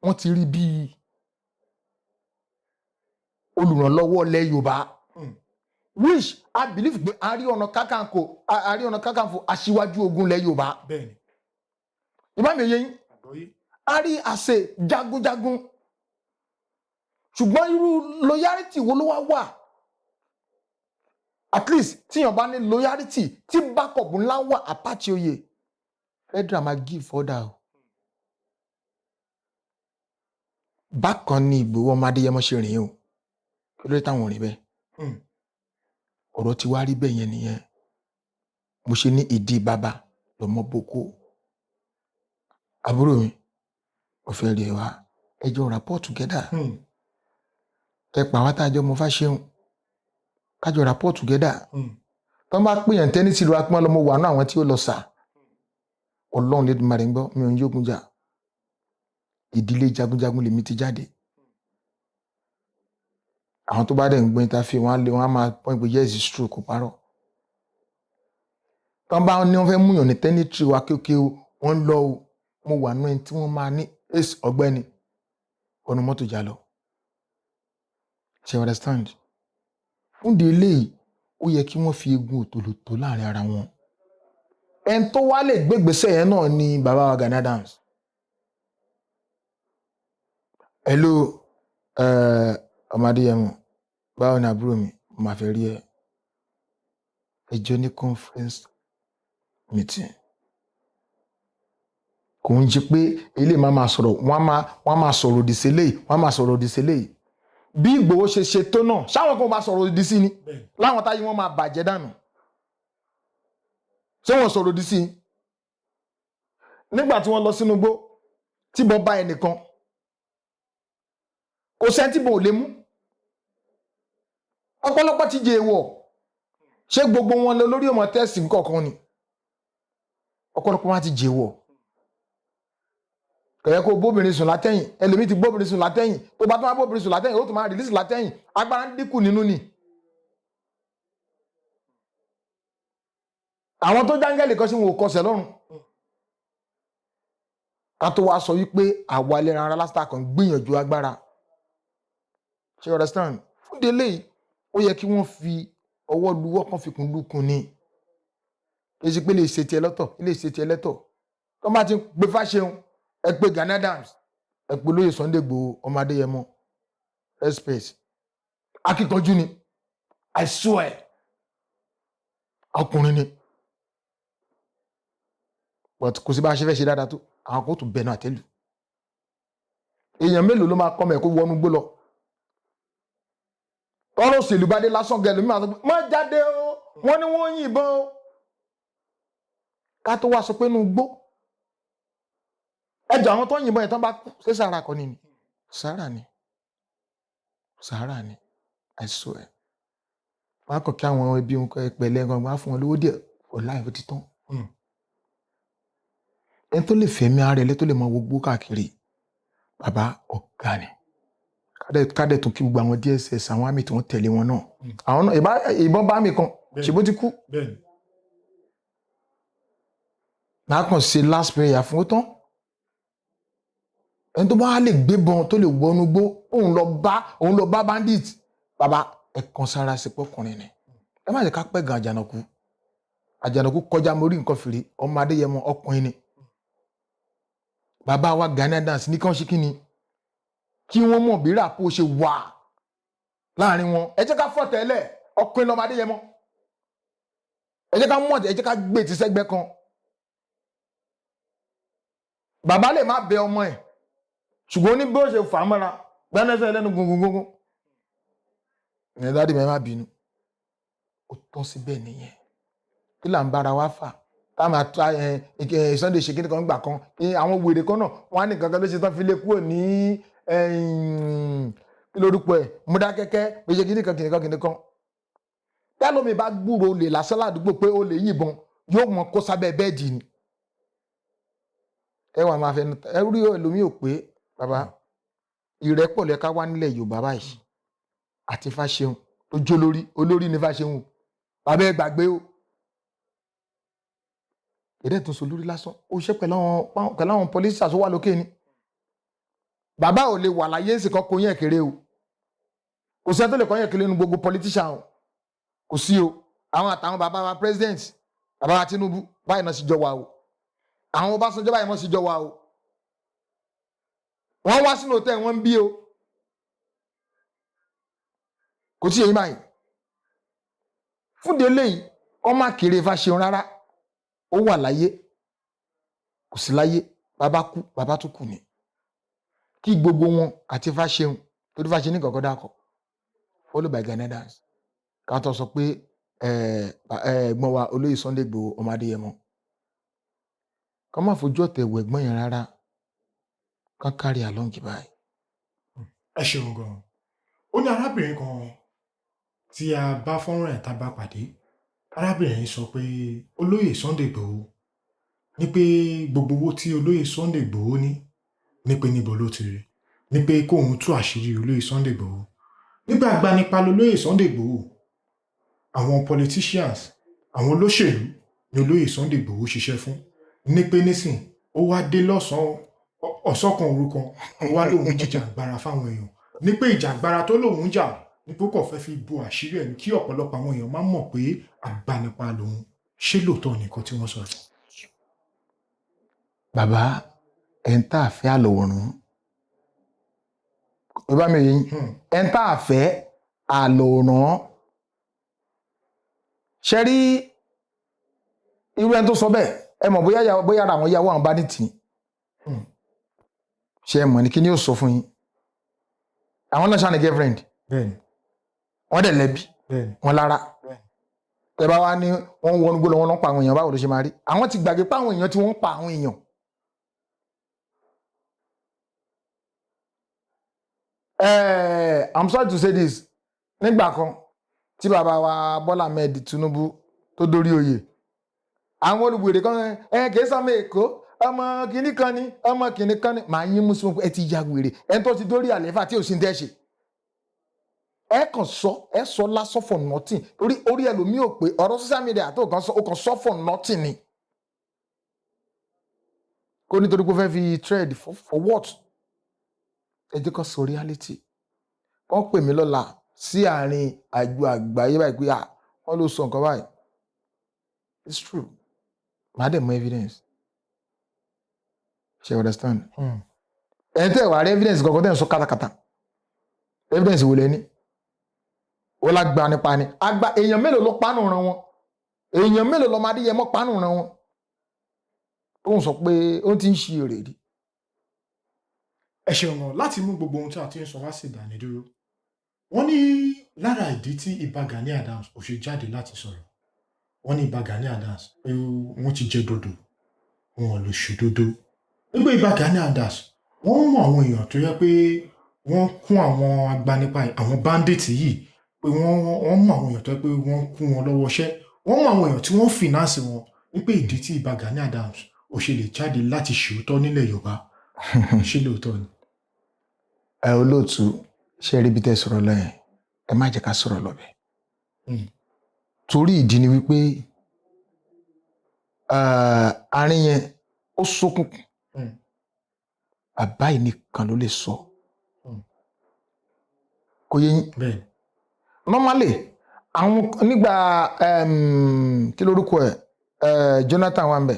Speaker 1: wọ́n ti rí bíi olùrànlọ́wọ́ ilẹ̀ Yorùbá which I believe pé Ààrẹ Ọ̀nà Kakanfò aṣíwájú ogun ilẹ̀ Yorùbá.
Speaker 2: bẹ́ẹ̀ni.
Speaker 1: Ìbá mi yé yín a rí àṣẹ jagunjagun ṣùgbọ́n irú loyalty wo ló wá at least tíyàn bá ní loyalty tí backup ńlá wà apáti oyè federal máa give order o. Bákan ni Ìgbòho ọmọ Adéyẹmọ ṣe rìn o kí ló dé táwọn rìn bẹ́ẹ̀. Ọ̀rọ̀ ti wá rí bẹ́ẹ̀ yẹn nìyẹn mo ṣe ní ìdí bàbá lọmọ boko. Àbúrò mi ò fẹ́ rí ẹ wá ẹjọ́ rapport together. Ẹ pa àwọn àtàjọ mo Fáṣẹ̀hùn kájọ rapport together. Tó ń bá pèèyàn tẹ́nísì lọ́wọ́ pọ́n lọ́mọ wà náà àwọn tí ó lọ sà Ọlọ́run lè dùnmọ̀ rẹ̀ ń gbọ́ mi ò ń yógun jà ìdílé jagunjagun lèmi ti jáde. Àwọn tó bá dẹ̀ ń gbọ́ interview wọn á máa pọ́n ìpè yes it's true kò parọ́. Tó ń bá ní wọ́n fẹ́ múyàn ní tẹ́nítírì wa kéèké o wọ́n lọ o mo wà nú ẹni tí wọ́n máa ní ace ọ̀gbẹ́ni ọ̀nà mọ́tò jà lọ. Ṣé understand? Fún di eléyìí ó yẹ kí wọ́n fi egun òtòlótò láàrin ara wọn. Ẹni tó wá lè gbégbèsè yẹn náà ni bàbá wa Gani Adams. Hello ọmọ Adéyẹmọ báwo ni àbúrò mi mo máa fẹ́ rí ẹ ẹjọ́ ní conference meeting kò ń jí pé ilé máa sọ̀rọ̀ wọ́n máa sọ̀rọ̀ òdì sí eléyìí wọ́n máa sọ̀rọ̀ òdì sí eléyìí bí Ìgbòho ṣe tó náà ṣáwọn kan máa sọ̀rọ̀ òdì sí ni láwọn táyé wọn máa bàjẹ́ dànù ṣé wọ́n sọ̀rọ̀ òdì sí nígbà tí wọ́n lọ sínú igbó tí bọ́ bá ẹnìkan kò sẹ́ńtì bò lè mú ọ̀pọ̀lọpọ̀ ti jẹ èèwọ̀ ṣé gbogbo wọn lọ lórí ọmọ tẹ́sì kọ̀ọ̀kan ni ọ̀pọ̀lọpọ̀ wọn ti jẹ èèwọ̀ kẹ̀yẹ́ kó bóbìnrin sùn látẹ̀yìn ẹlòmíì ti bóbìnrin sùn látẹ̀yìn tó bá tún wá bóbìnrin sùn látẹ̀yìn ó tún máa rìlísì látẹ̀yìn agbára ń dínkù nínú ni. àwọn tó jáńgẹ́lì kan sí wọn ò kọsẹ̀ lọ́rùn ká tó wá sọ wípé àwa ẹlẹ́ran ara lásìkò kan gbìyànjú agbára ṣe understand fún délé yìí ó yẹ kí wọ́n fi ọwọ́ luwọ́ kan fi kún lukùn ni èsì pé lè ṣe tiẹ̀ lọ́tọ̀ lè ṣe tiẹ̀ lẹ́tọ̀ tó bá ti gbé Fáṣẹ̀hùn ẹ pé Gani Adams ẹ pé olóyè Sunday Igboho ọmọ Adéyẹmọ respect akíkanjú ni I swear ọkùnrin ni but kò sí bá a ṣe fẹ́ ṣe dáadáa tó àwọn kò tún bẹnu àtẹ́lù èèyàn mélòó ló máa kọ́ mẹ́ kó wọnú gbó lọ ọ̀rọ̀ òṣèlú bá dé lásán gẹ̀lú mi àti má jáde o wọ́n ní wọ́n yìnbọn o ká tó wá sọ pé inú gbó ẹjọ́ àwọn tó yìnbọn yẹn tán bá kú ṣé Sàárà kọ́ ni Sàárà ni I swear wọn á kọ̀ kí àwọn ẹbí wọn pẹ̀lẹ́ nǹkan wọn á fún wọn lówó díẹ̀ ọ̀la ìwé títán ẹni tó lè fẹ̀mí ara ẹ̀ lé tó lè mọ gbogbo káàkiri bàbá ọ̀gá ni kádẹ̀ tún kí gbogbo àwọn DSS àwọn àmì tí wọ́n tẹ̀lé wọn náà àwọn náà ìbọn bá mi kan ṣèbó ti kú náà kàn ṣe last prayer fún ó tán ẹni tó bá lè gbébọn tó lè wọnú gbó òun lọ bá bandit bàbá ẹ kan sára sí pọkùnrin ni ẹ má jẹ́ ká pẹ́ gan àjànàkú kọjá mórí nǹkan fìrí ọmọ Adéyẹmọ ọkùnrin ni bàbá wa Gani Adams ní kàn ṣe kí ni kí wọ́n mọ̀ bí ràpò ṣe wà láàrin wọn ẹ jẹ́ ká fọ́ tẹ́lẹ̀ ọkùnrin lọ́mọ Adéyẹmọ ẹ jẹ́ ká mọ̀ ẹ jẹ́ ká gbé ti sẹ́gbẹ́ kan bàbá lè má bẹ ọmọ ẹ̀ ṣùgbọ́n ní bí ó ṣe fà á mọ́ra gbẹ́nẹ́sẹ̀ lẹ́nu gungun ẹ̀ dáàdì mẹ́ má bínú ó tọ́ síbẹ̀ nìyẹn kí là ń bára wa fà tá máa ta Sunday ṣe kíni kan gbà kan àwọn wèrè kan náà wọn á ní kankan ló ṣe tán fi lè kúrò ní kí lórúkọ ẹ̀ Mọdákẹ́kẹ́ pé ṣe kíni kan tẹ́lómi bá gbúrò olè lásán ládùúgbò pé olè yìnbọn yóò mọ kó sábẹ́ bẹ́ẹ̀dì ni ẹ wà máa fẹnu ẹ rí ẹlòmíì ò pé bàbá ìrẹ́pọ̀ lẹ́ka wá nílẹ̀ Yorùbá báyìí àti Fáṣẹ̀hùn tó jó olórí ní Fáṣẹ̀hùn bàbá ẹ gbàgbé o èdè tó so lórí lásán ó ṣe pẹ̀lú àwọn pọlísà tó wà lókè ni bàbá ò lè wà láyé èsì kan kó yẹn kéré o kò sẹ́ni tó lè kọ́ yẹn kéré nínú gbogbo politician o kò sí o àwọn àtàwọn bàbá wa president bàbá wa Tinubu báyìí náà sì jọ wà o àwọn Ọbásanjọ́ báyìí náà sì jọ wà o wọ́n wá sínú hòtẹ́ẹ̀ wọ́n ń bí o kò tí èyí báyìí fúnde eléyìí ọmọ kéré Fáṣẹ̀hùn rárá ó wà láyé kò sí láyé bàbá kú bàbá tó kù ni kí gbogbo wọn àti Fáṣẹ̀hùn torí Fáṣẹ̀hùn ní kọ̀ọ̀kan dákọ̀ follow by Gani Adams ká tó sọ pé ẹ̀gbọ́n wa olóyè Sunday Igboho ọmọ Adéyẹmọ ká má fojú ọ̀tẹ̀ wọ ẹ̀gbọ́n yẹn rárá ká kárí àlọ́ǹkì báyìí.
Speaker 2: ẹ ṣeun gan-an ó ní arábìnrin kan tí a bá fọ́nrán ẹ̀ tá a bá pàdé arábìnrin yìí sọ pé olóyè Sunday Igboho ní pé gbogbo owó tí olóyè Sunday Igboho ní pé níbo ló ti rí ní pé kóun tú àṣírí olóyè Sunday Igboho nígbà agbanipa lolóyè Sunday Igboho àwọn politicians àwọn olóṣèlú ni olóyè Sunday Igboho ṣiṣẹ́ fún ní pé nísìn ó wá dé lọ́sàn-án ọ̀sọ́kan òru kan ó wá lóun jíjà agbára fáwọn èèyàn ní pé ìjà agbára tó lóun jà ní pé kò fẹ́ fi bo àṣírí ẹ̀ ní kí ọ̀pọ̀lọpọ̀ àwọn èèyàn máa mọ̀ pé agbanipa lòun ṣé lóòótọ́ nìkan tí wọ́n sọ sí.
Speaker 1: bàbá ẹ̀ ń tà fẹ́ àlòrán bàbá mi yìí ẹ̀ ń tà fẹ́ àlòrán ṣe rí irú ẹni tó sọ bẹ́ẹ̀ ẹ mọ̀ bóyá ara àwọn ìyàwó àwọn bá ní tì ṣe ẹ mọ̀ ní kí ni yóò sọ fún yín àwọn náà ṣàní girlfriend wọ́n dẹ̀ lẹ́bi wọ́n lára ẹ bá wá ní wọ́n wọnú gbólọ wọn lọ́n pa àwọn èèyàn báwo ló ṣe máa rí àwọn ti gbàgbé pa àwọn èèyàn tí wọ́n pa àwọn èèyàn I'm sorry to say this nígbà kan tí bàbá wa Bọ́lá Ahmed Tinubu tó dórí oyè àwọn olùgbèrè kan kìí sọmọ Èkó ọmọ kìnní kan ni ọmọ kìnní kan ni màá yín mú sí wọn pé ẹ ti ya wèrè ẹni tó ti dórí àlééfà tí ò sí ń tẹ́ ṣe ẹ kàn sọ lásán for nothing torí orí ẹlòmíì ò pé ọ̀rọ̀ social media tó kàn sọ for nothing ni kó nítorí pé ó fẹ́ fi trade for what ẹ jẹ́ kó sọ reality wọ́n pè mí lọ́la sí àárín àjọ àgbáyé báyìí pé wọ́n ló sọ nǹkan báyìí it's true màá dẹ̀ mọ evidence ṣe understand ẹ̀ ń tẹ̀ wá rí evidence kankan tẹ̀ ń sọ kátàkátà evidence wo lẹ ní wọ́n lágbá nípa ni àgbà èèyàn mélòó ló pánù ran wọn èèyàn mélòó ló máa díyẹ mọ́ pánù ran wọn ó ń sọ pé ó ti ń ṣe èrè rí.
Speaker 2: ẹ ṣeun náà láti mú gbogbo ohun tí a ti ń sọ wá sí ìdánidúró wọ́n ní lára ìdí tí Ìbà Gani Adams ò ṣe jáde láti sọ̀rọ̀ wọ́n ní Ìbà Gani Adams pé wọ́n ti jẹ dodo wọn ò lè ṣe dodo nígbà Ìbà Gani Adams wọ́n mú àwọn èèyàn tó yẹ pé wọ́n kún àwọn agbanipa àwọn bandits yìí pé wọ́n mú àwọn èèyàn tó yẹ pé wọ́n kún wọn lọ́wọ́ iṣẹ́ wọ́n mú àwọn èèyàn tí wọ́n finance wọn wípé ìdí tí Ìbà Gani Adams ò ṣe lè jáde láti ṣòótọ́ nílẹ̀ Yorùbá ṣé lóòótọ́ ni.
Speaker 1: Olóòtú ṣe rí bí tẹ́ sọ̀rọ̀ lẹ́yìn ẹ má jẹ́ ká sọ̀rọ̀ lọ́bẹ̀ torí ìdí ni wípé àárín yẹn ó ṣókùnkùn bàbá yìí nìkan ló lè sọ kò yẹ yín normally àwọn nígbà kí lórúkọ ẹ Jonathan wà ń bẹ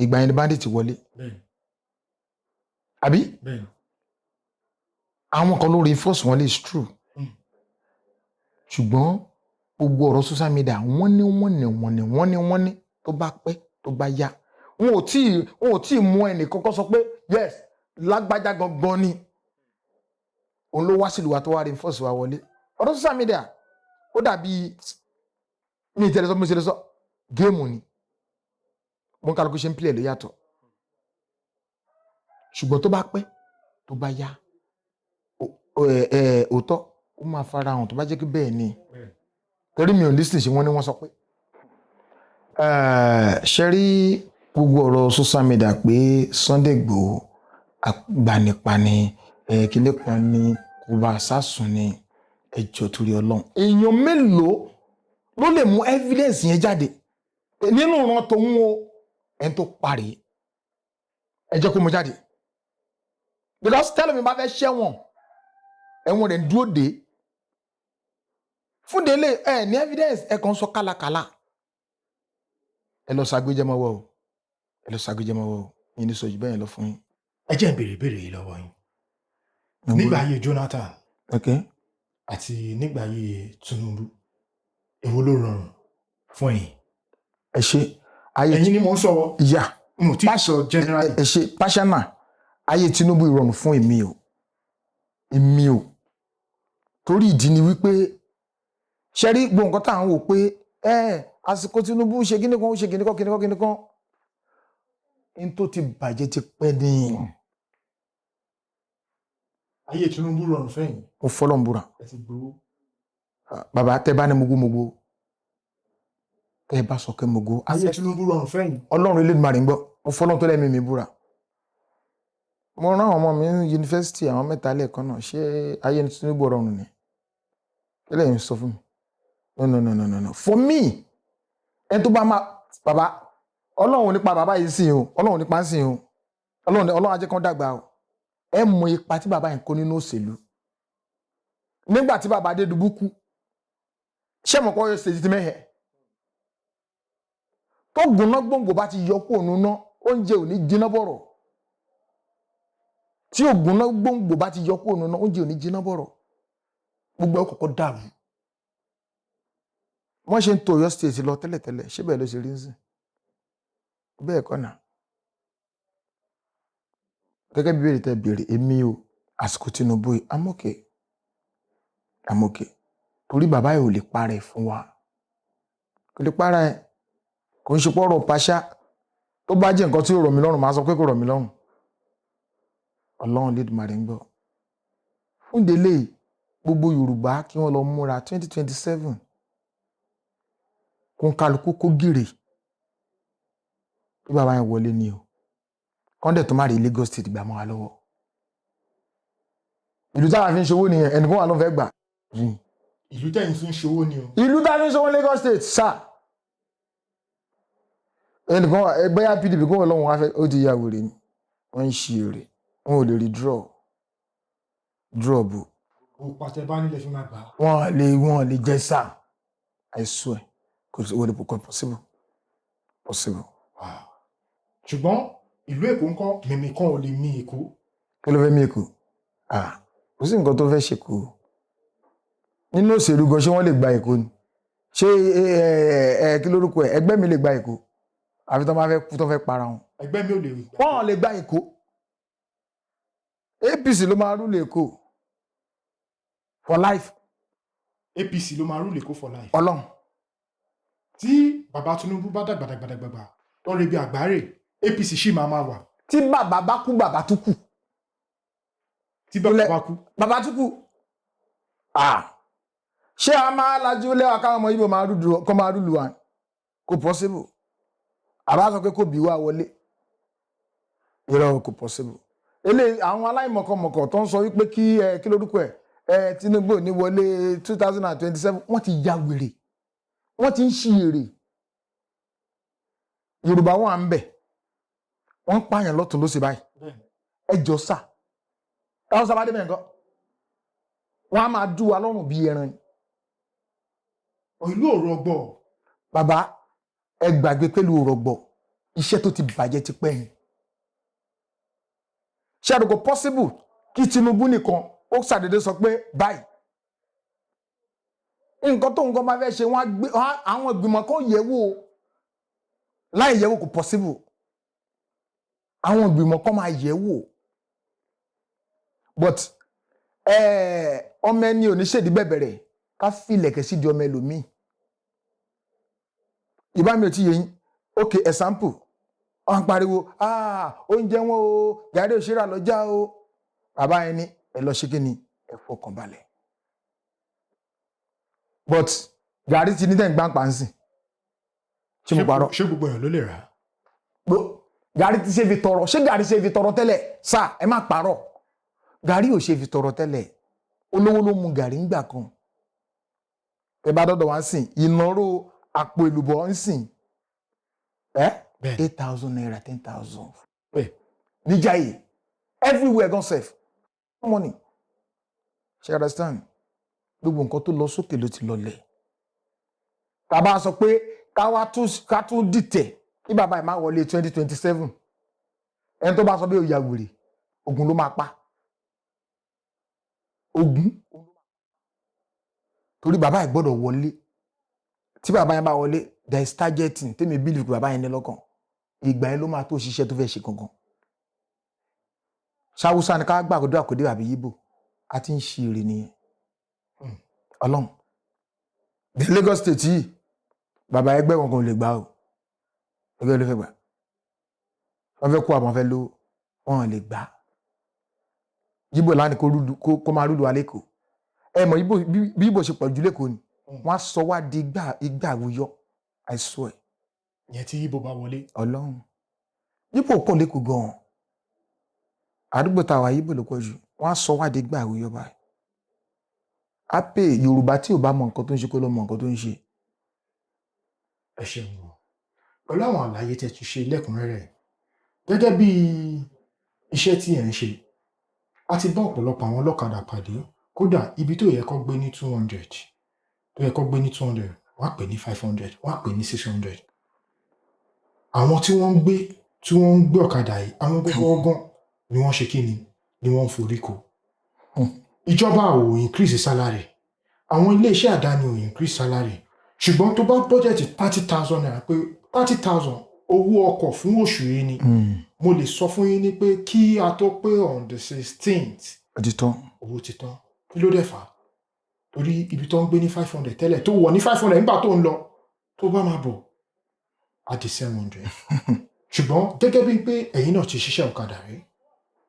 Speaker 1: ìgbà yẹn ni bandit wọlé àbí àwọn kan ló reinforce wọn lè is true ṣùgbọ́n gbogbo ọ̀rọ̀ social media wọ́n ní tó bá pẹ́ tó bá yá wọn ò tí ì mú ẹnì kọ́kọ́ sọ pé yes lágbájá gangan ni òun ló wá sílùú wa tó wá reinforce wa wọlé ọ̀rọ̀ social media ó dàbí mi ìtẹ̀lẹ́ sọ mo ṣe lè sọ géèmù ni mo ń kálukú ṣe ń play ló yàtọ̀ ṣùgbọ́n tó bá pẹ́ tó bá yá òótọ́ ó máa fara hàn tó bá jẹ́ kí bẹ́ẹ̀ ni torí mi ò lísìn ṣe wọ́n ní wọ́n sọ pé ṣe rí gbogbo ọ̀rọ̀ social media pé Sunday Igboho agbanipani kílé kan ní kò bá sásùn ní ẹjọ́ torí Ọlọ́run èèyàn mélòó ló lè mú evidence yẹn jáde nínú ìran tòun o ẹni tó parí ẹ jẹ́ kó mú jáde because tẹ́lẹ̀ mi bá fẹ́ ṣẹ́wọ̀n ẹ̀wọ̀n rẹ̀ dúró dé fún délé ẹ ní evidence ẹ kàn sọ kálakàlà ẹ lọ ṣàgbéjẹmọ́wọ́ o yín ní sọjú bẹ́ẹ̀ lọ fún yín.
Speaker 2: ẹ jẹ́ ìbéèrè yìí lọ́wọ́ yín nígbà ayé Jonathan àti nígbà ayé Tinubu èwo ló rọrùn fún yín.
Speaker 1: ẹ ṣe ayé
Speaker 2: ẹ̀yin ni mo ń sọ
Speaker 1: ìyá
Speaker 2: mo ti sọ general.
Speaker 1: ẹ ṣe pàṣánà ayé Tinubu ìrọ̀rùn fún èmi o torí ìdí ni wípé ṣe rí gbogbo nǹkan tá à ń wò pé àsìkò Tinubu ṣe kíní kan n tó ti bàjẹ́ ti pẹ́ ní.
Speaker 2: ayé Tinubu rọrùn fẹ́yìn.
Speaker 1: mo fọlọ́ ń búra.
Speaker 2: ẹ ti gbowó.
Speaker 1: bàbá tẹ bá ní mogó tẹ bá sọ pé mogó.
Speaker 2: ayé Tinubu rọrùn fẹ́yìn.
Speaker 1: Ọlọ́run Elédùmarè ń gbọ́ mo fọlọ́ tó lẹ́mìí mi búra. mo rán àwọn ọmọ mi ní yunifásitì àwọn mẹ́ta lẹ́ẹ̀kan náà ṣé ayé Tinubu rọrùn ni kí lẹ́yìn sọ fún mi no for me ẹni tó bá máa bàbá Ọlọ́run nípa bàbá yìí sìn o Ọlọ́run nípa ń sìn o Ọlọ́run ajẹ́ kan dàgbà o ẹ mọ ipa tí bàbá yìí kó nínú òṣèlú nígbà tí bàbá Adédùbú kú ṣé mo kọ́ yọ ṣèjì tí mẹ́hẹ̀ tó gùnná gbòǹgbò bá ti yọ kó òun ná oúnjẹ ò ní jiná bọ̀rọ̀ tí ògùnná gbòǹgbò bá ti yọ kó òun ná oúnjẹ ò ní jiná bọ̀rọ̀ gbogbo ẹ̀ kọ́kọ́ dàrú wọ́n ṣe ń to Ọ̀yọ́ state lọ tẹ́lẹ̀tẹ́lẹ̀ ṣé bẹ́ẹ̀ ló ṣe rí ń sìn bẹ́ẹ̀ kọ́ náà gẹ́gẹ́ bí béèrè tẹ́ béèrè èmi o àsìkò Tinubu I'm okay torí bàbá yìí ò lè parẹ́ fún wa kò lè parẹ́ kò ń ṣe pọ́rọ̀ pàṣá tó bá jẹ́ nǹkan tí ó rọ̀ mí lọ́rùn máa sọ pé kò rọ̀ mí lọ́rùn Ọlọ́run Elédùmarè ń gbọ́ ń délé gbogbo Yorùbá kí wọ́n lọ múra 2027 kó ń kálukú kó gírè kí bàbá yẹn wọlé ni o kọ́ńdẹ̀ tó má rí Lagos State gbà mọ́ wa lọ́wọ́ ìlú táwa fi ń ṣòwò nìyẹn ẹnìkan wà ló fẹ́ gbà
Speaker 2: ìlú tẹ̀yìn fi ń ṣòwò ni o.
Speaker 1: ìlú táwa fi ń ṣòwò Lagos State sá ẹnìkan ẹgbẹ́ PDP kó wọ́n lọ́wọ́ wá fẹ́ ó ti ya wèrè ni wọ́n ń ṣe èrè wọn ò lè rí draw bò
Speaker 2: o pàtẹ bá nílẹ̀ fi máa gbà á.
Speaker 1: wọ́n lè jẹ́ sá I swear kò sí wọlé kò possible.
Speaker 2: Wow. ṣùgbọ́n ìlú Èkó ńkọ́ mímì kan ò lè mì Èkó.
Speaker 1: kí ló fẹ́ mí Èkó kò sí nǹkan tó fẹ́ ṣe kó nínú òṣèlú gan ṣé wọ́n lè gba Èkó ni ṣé kí lórúkọ ẹ̀ ẹgbẹ́ mi lè gba Èkó àfi tó bá fẹ́ kú tó fẹ́ para wọn.
Speaker 2: ẹgbẹ́ mi ò lè rí.
Speaker 1: wọ́n lè gba Èkó APC ló máa rúlé Èkó for life.
Speaker 2: APC ló máa rúlé Èkó for life.
Speaker 1: Ọlọ́run.
Speaker 2: tí bàbá Tinubu bá dàgbàdàgbàdàgbà tó ń rebi àgbáre APC ṣì máa wà.
Speaker 1: tí bàbá bá kú bàbá tún kù.
Speaker 2: tí bàbá bá kú.
Speaker 1: bàbá tún kù. ṣé a máa lajú lẹ́wà káwọn ọmọ Ìgbò máa rúlu wa kò possible. àbá sọ pé kò bí wá wọlé irọ́ kò possible. eléyìí àwọn aláìmọ̀kànmọ̀kàn tó ń sọ wípé kí lórúkọ ẹ̀ Tinubu ní wọlé 2027 wọ́n ti ya wèrè wọ́n ti ń ṣí èrè Yorùbá wọn à ń bẹ̀ wọ́n ń pààyàn lọ́tún ló sì báyìí ẹjọ́ sà táwọn sábà dé bẹ́ẹ̀ nǹkan wọ́n á máa dú wa lọ́rùn bí ẹran ni.
Speaker 2: ìlú ò rọgbọ.
Speaker 1: bàbá ẹ gbàgbé pẹ̀lú òrọ̀gbọ iṣẹ́ tó ti bàjẹ́ ti pẹ́ yìí ṣé àdókò possible kí Tinubu nìkan ó ṣàdédé sọ pé báyìí nǹkan tó nǹkan bá fẹ́ ṣe àwọn ìgbìmọ̀ kan yẹ̀ wò láì yẹ̀ wò kò possible àwọn ìgbìmọ̀ kan máa yẹ̀ wò but ọmọ ẹni ò ní ṣèdí bẹ̀bẹ̀rẹ̀ ká filẹ̀kẹ̀ sí di ọmọ ẹlòmíì ìbá mi ò tí yẹ yín ok example wọn pariwo oúnjẹ wọn o gàrí òṣèrà lọ́jà o bàbá ẹni ẹ lọ ṣe kí ni ẹ fọkàn balẹ̀ but gàrí ti ní tẹ̀ ń gbá pàǹsì ṣé mo parọ́.
Speaker 2: ṣé gbogbo èèyàn ló lè rà á.
Speaker 1: gàrí ti ṣe fi tọrọ ṣé gàrí ṣe fi tọrọ tẹ́lẹ̀ sá ẹ má parọ́ gàrí ò ṣe fi tọrọ tẹ́lẹ̀ olówó ló mu gàrí ńgbà kan ẹ bá dọ́dọ̀ wá sìn ìnáwó àpò èlùbọ́ ń sìn 8,000 naira 10,000 níjàyè everywhere don sef money ṣe understand gbogbo nǹkan tó lọ sókè ló ti lọlẹ̀ tá bá sọ pé ká tún dìtẹ̀ kí bàbá ẹ̀ máa wọlé 2027 ẹni tó bá sọ pé ó ya wèrè ogun ló máa pa ogun torí bàbá ẹ̀ gbọ́dọ̀ wọlé tí bàbá yẹn bá wọlé there is targeting tèmi believe bàbá yẹn ní lọ́kàn ìgbà yẹn ló máa tó ṣiṣẹ́ tó fẹ́ ṣe gangan ṣáwúsá ni ká gbàgbọ́dọ̀ àkọ́dé àbí yíbò a ti ń ṣe èrè nìyẹn Ọlọ́run the Lagos State yìí bàbá ẹgbẹ́ wọn kò lè gbà o ẹgbẹ́ ló fẹ́ gbà wọ́n fẹ́ kó àwọn fẹ́ ló wọ́n lè gbà yíbò láni kó máa rúlu alẹ́kọ̀ọ́ ẹ mọ̀ bí yíbò ṣe pọ̀ jù lẹ́kọ̀ọ́ ni wọ́n á sọ wá di igbá àwùyọ I swear.
Speaker 2: ìyẹn tí yíbò bá wọlé.
Speaker 1: Ọlọ́run yíbò pọ̀ lẹ́kọ̀ọ́ gan-an àdúgbò táwa yíbò ló pọ̀ jù wọ́n á sọ wá di igbá àwùyọ báyìí á pè Yorùbá tí ò bá mọ nǹkan tó ń ṣe kó lọ mọ nǹkan tó ń ṣe.
Speaker 2: ẹ ṣeun o pẹ̀lú àwọn àlàyé tẹ́ ti ṣe lẹ́kùnrẹ́rẹ́ gẹ́gẹ́ bí iṣẹ́ tí ẹ̀ ń ṣe a ti bá ọ̀pọ̀lọpọ̀ àwọn ọlọ́kadà pàdé kódà ibi tó yẹ kó gbé ní 200 tó yẹ kó gbé ní 200 wọ́n á pè ní 500 wọ́n á pè ní 600 àwọn tí wọ́n ń gbé ọ̀kadà yìí àwọn gbọ́gbọ́gbọ́n ni wọ́n ṣe kí ni wọ́n ń forí ko ìjọba ò increase salary àwọn iléeṣẹ́ àdáni ò increase salary ṣùgbọ́n tó bá bọ́jẹ̀tì 30,000 naira pé 30,000 owó ọkọ̀ fún oṣù yìí ni mo lè sọ fún yín ní pé kí a tó pé on the 16th owó ti tán kí ló dẹ̀ fà á torí ibi tó ń gbé ní 500 tẹ́lẹ̀ tó wọ̀ ní 500 nígbà tó ń lọ tó bá máa bọ̀ á di 700 ṣùgbọ́n gẹ́gẹ́ bí pé ẹ̀yin náà ti ṣiṣẹ́ ọ̀kadà rí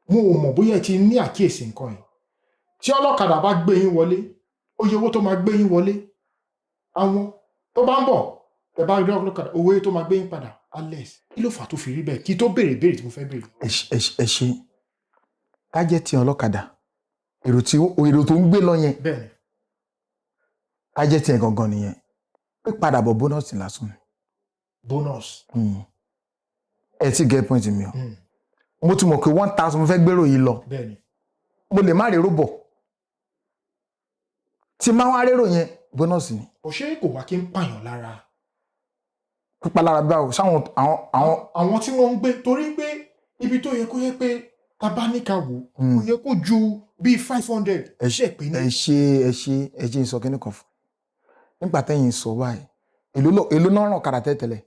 Speaker 2: mo ò mọ̀ bóyá ẹ ti ní àkíyèsí nǹkan yìí tí ọlọ́kadà bá gbé yín wọlé oye owó tó máa gbé yín wọlé àwọn tó bá ń bọ̀ ẹ bá rí ọlọ́kadà owó tó máa gbé yín padà alex kí ló fà á tó fi rí bẹ́ẹ̀ kí tó béèrè tí mo fẹ́ béèrè.
Speaker 1: ẹ ṣe tájẹ́tì ọlọ́kadà èrò tó ń gbé lọ yẹn
Speaker 2: bẹ́ẹ̀ni
Speaker 1: tájẹ́tì ẹ̀ gangan nìyẹn pípadà bọ̀ bónọ́ọ̀sì lásán ni.
Speaker 2: bonus.
Speaker 1: ẹ ti get point mi o mo ti mọ̀ pé 1000 mo fẹ́ gbèrò yìí lọ
Speaker 2: bẹ́ẹ̀ni
Speaker 1: mo lè má rérò bọ̀ tí máa wá rérò yẹn bónọ́ọ̀sì ni.
Speaker 2: kò ṣe kò wá kí ń pààyàn lára.
Speaker 1: pípa lára báwo sáwọn
Speaker 2: àwọn tí wọ́n ń gbé torí pé ibi tó yẹ kó yẹ pé tabaníkà wò ó yẹ kó ju bíi 500 ṣe pé ní.
Speaker 1: ẹ ṣe ń sọ kíní kan fún nígbà tẹ́yìn sọ báyìí èló náà ràn ọ̀kadà tẹ́tẹ̀lẹ̀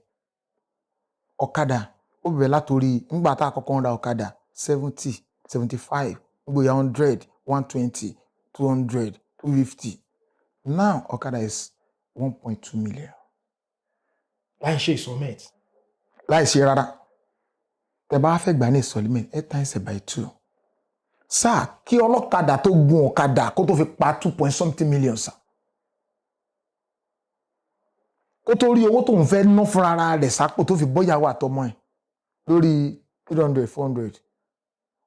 Speaker 1: ọ̀kadà ó bẹ̀rẹ̀ látòrí nígbà tá a kọ́kọ́ ń ra ọ̀kadà 70 75 gbóyà 100 120 200 250 now ọ̀kadà is 1.2 million.
Speaker 2: láì ṣe ìsọmẹ́ẹ̀tì.
Speaker 1: láì ṣe rárá tẹ bá fẹ́ gbà ní ìsọlímẹ̀ ẹ times by 2 sáà kí ọlọ́kadà tó gun ọ̀kadà kó tó fi pa 2 million sáà kó tó rí owó tóun fẹ́ ná fúnra rẹ̀ sápò tó fi bọ́yàwó àtọmọ ẹ̀ lórí 300 400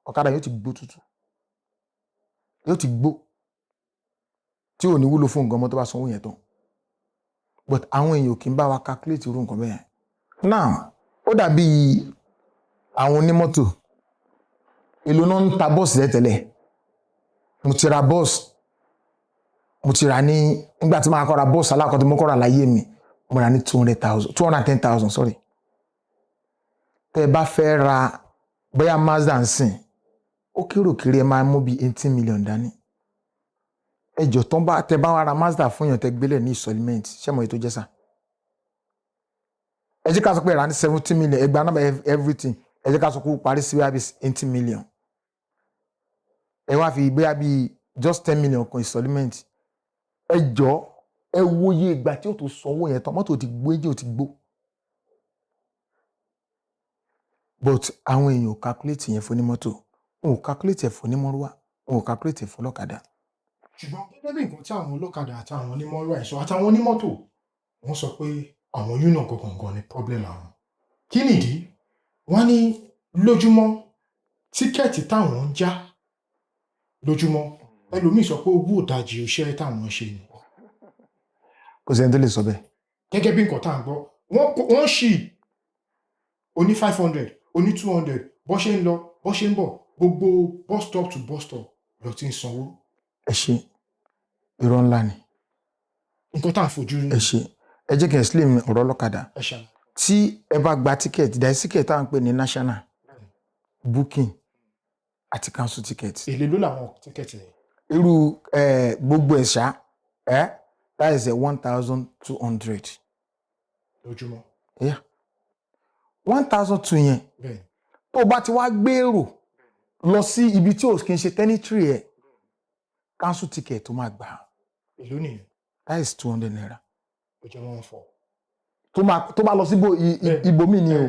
Speaker 1: ọ̀kadà yóò ti gbó tútù yóò ti gbó tí ò ní wúlò fún nǹkan ọmọ tó bá sanwó yẹn tán but àwọn èèyàn kì í bá wa calculate irú nǹkan bẹ́ẹ̀ now ó dàbí àwọn onímọ́tò èlò náà ń ta bọ́ọ̀sì tẹ́tẹ́lẹ̀ mo ti ra bọ́ọ̀sì mo ti rà ní nígbà tí màá kọ́ ra bọ́ọ̀sì alákọ̀ọ́ tí mo kọ́ ra láyé mi mo rà ní 210,000 sorry tẹ́ ẹ bá fẹ́ ra bóyá Mazda ń sìn ó kéré ẹ máa mú bí 18 million dání ẹjọ́ tẹ́ bá wá ra Mazda fún yàn tẹ́ gbélé ní installment ṣé mo ètò jẹ́ sà ẹ jẹ́ ká sọ pé ra ní 70 million ẹgbàá náà everything ẹ jẹ́ ká sọ pé ó parí sí bí 80 million ẹ wá fi bóyá bí just 10 million kan installment ẹjọ́ ẹ wòye ìgbà tí ó tó sanwó yẹn tán mọ́tò ti gbó ẹjẹ́ ò ti gbó but àwọn èèyàn ò calculate yẹn fún ní mọ́tò wọn ò calculate ẹ̀ fún ní mọ́rúwá wọn ò calculate ẹ̀ fún lọ́kadà.
Speaker 2: ṣùgbọ́n gẹ́gẹ́ bí nǹkan tí àwọn ọlọ́kadà àtàwọn onímọ́rúwá ẹ̀ṣọ́ àtàwọn onímọ́tò wọ́n sọ pé àwọn union gangan ni problem àwọn kí nìdí wọ́n ní lójúmọ́ tíkẹ́ẹ̀tì táwọn ń já lójúmọ́ ẹlòmíì sọ pé owó ìdajì iṣẹ́ táwọn ń ṣe ni.
Speaker 1: kò sẹ́ni tó lè sọ bẹ́ẹ̀.
Speaker 2: gẹ́gẹ́ bí nǹkan tá à ń gbọ́ wọ́n ṣì oní 500 oní 200 bọ́ ṣe ń lọ bọ́ ṣe ń bọ̀ gbogbo bus stop to bus stop lọ ti ń sanwó.
Speaker 1: ẹ ṣe irọ́ ńlá ni.
Speaker 2: nǹkan tá à ń fojú rí.
Speaker 1: ẹ ṣe ẹ jẹ́ kí n explain ọ̀rọ̀ ọlọ́kadà.
Speaker 2: ẹ ṣe.
Speaker 1: tí ẹ bá gba tíkẹ́ẹ̀tì dàí tíkẹ́ẹ̀tì tá à ń pè ní national booking àti cancel ticket.
Speaker 2: èlé ló làwọn tíkẹ́ẹ̀tì yẹn.
Speaker 1: irú gbogbo ẹ̀ ṣá that is 1,200.
Speaker 2: lójúmọ́.
Speaker 1: Yeah. 1,200 yẹn tó o bá ti wá gbèrò lọ sí ibi tí o kì í ṣe tẹ́nítírì ẹ̀ cancel ticket tó máa gbà á.
Speaker 2: èló nìyẹn.
Speaker 1: that is 200 naira.
Speaker 2: ó jẹ́ 1,400.
Speaker 1: tó bá lọ sí ibòmíì ni o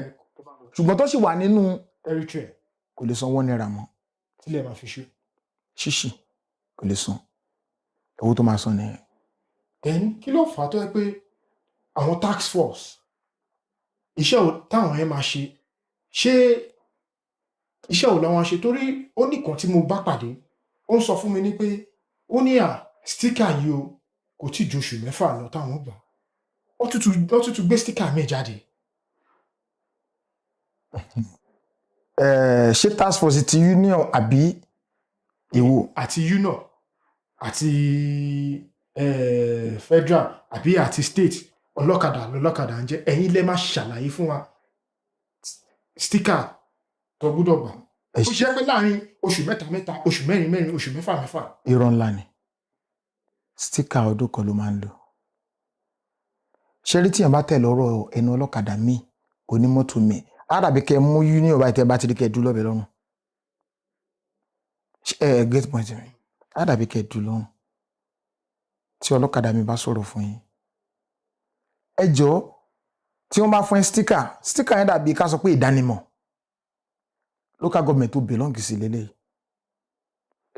Speaker 1: ṣùgbọ́n tó sì wà nínú
Speaker 2: territory
Speaker 1: kò lè san 1 naira mọ́.
Speaker 2: tílẹ̀ máa fi ṣú.
Speaker 1: ṣíṣì kò lè san owó tó máa san nìyẹn.
Speaker 2: then kí ló fà á tó yẹ pé àwọn tax force iṣẹ́ táwọn ẹ máa ṣe iṣẹ́ ò làwọn ṣe torí ó nìkan tí mo bá pàdé ó ń sọ fún mi ní pé ó ní stika yìí o kò tí ju oṣù 6 lọ táwọn gbà ó tútù gbé stika mi jáde.
Speaker 1: ṣé task force ti union àbí èwo.
Speaker 2: àti union àti federal àbí àti state ọlọ́kadà ń jẹ́ ẹ̀yin lẹ́ máa ṣàlàyé fún wa stika tó gbúdọ̀ gbà ó ṣe pé láàrin oṣù 3 oṣù 4 oṣù 6.
Speaker 1: irọ́ ńlá ni stika ọdún kan ló máa ń lò ṣé rí tíyàn bá tẹ̀ lọ́rọ̀ ẹnu ọlọ́kadà míì onímọ́tò míì àdàbí kẹ́ mú union báyìí tẹ́ bá ti rí kẹ́ dúró lọ́bẹ̀ lọ́rùn get point mi àdàbí kẹ́ dúró lọ́rùn tí ọlọ́kadà mi bá sọ̀rọ̀ fún yín ẹ jọ̀ọ́ tí wọ́n bá fún ẹ stika yẹn dàbí ká sọ pé ìdánimọ̀ local government tó belong sí lélẹ́yìí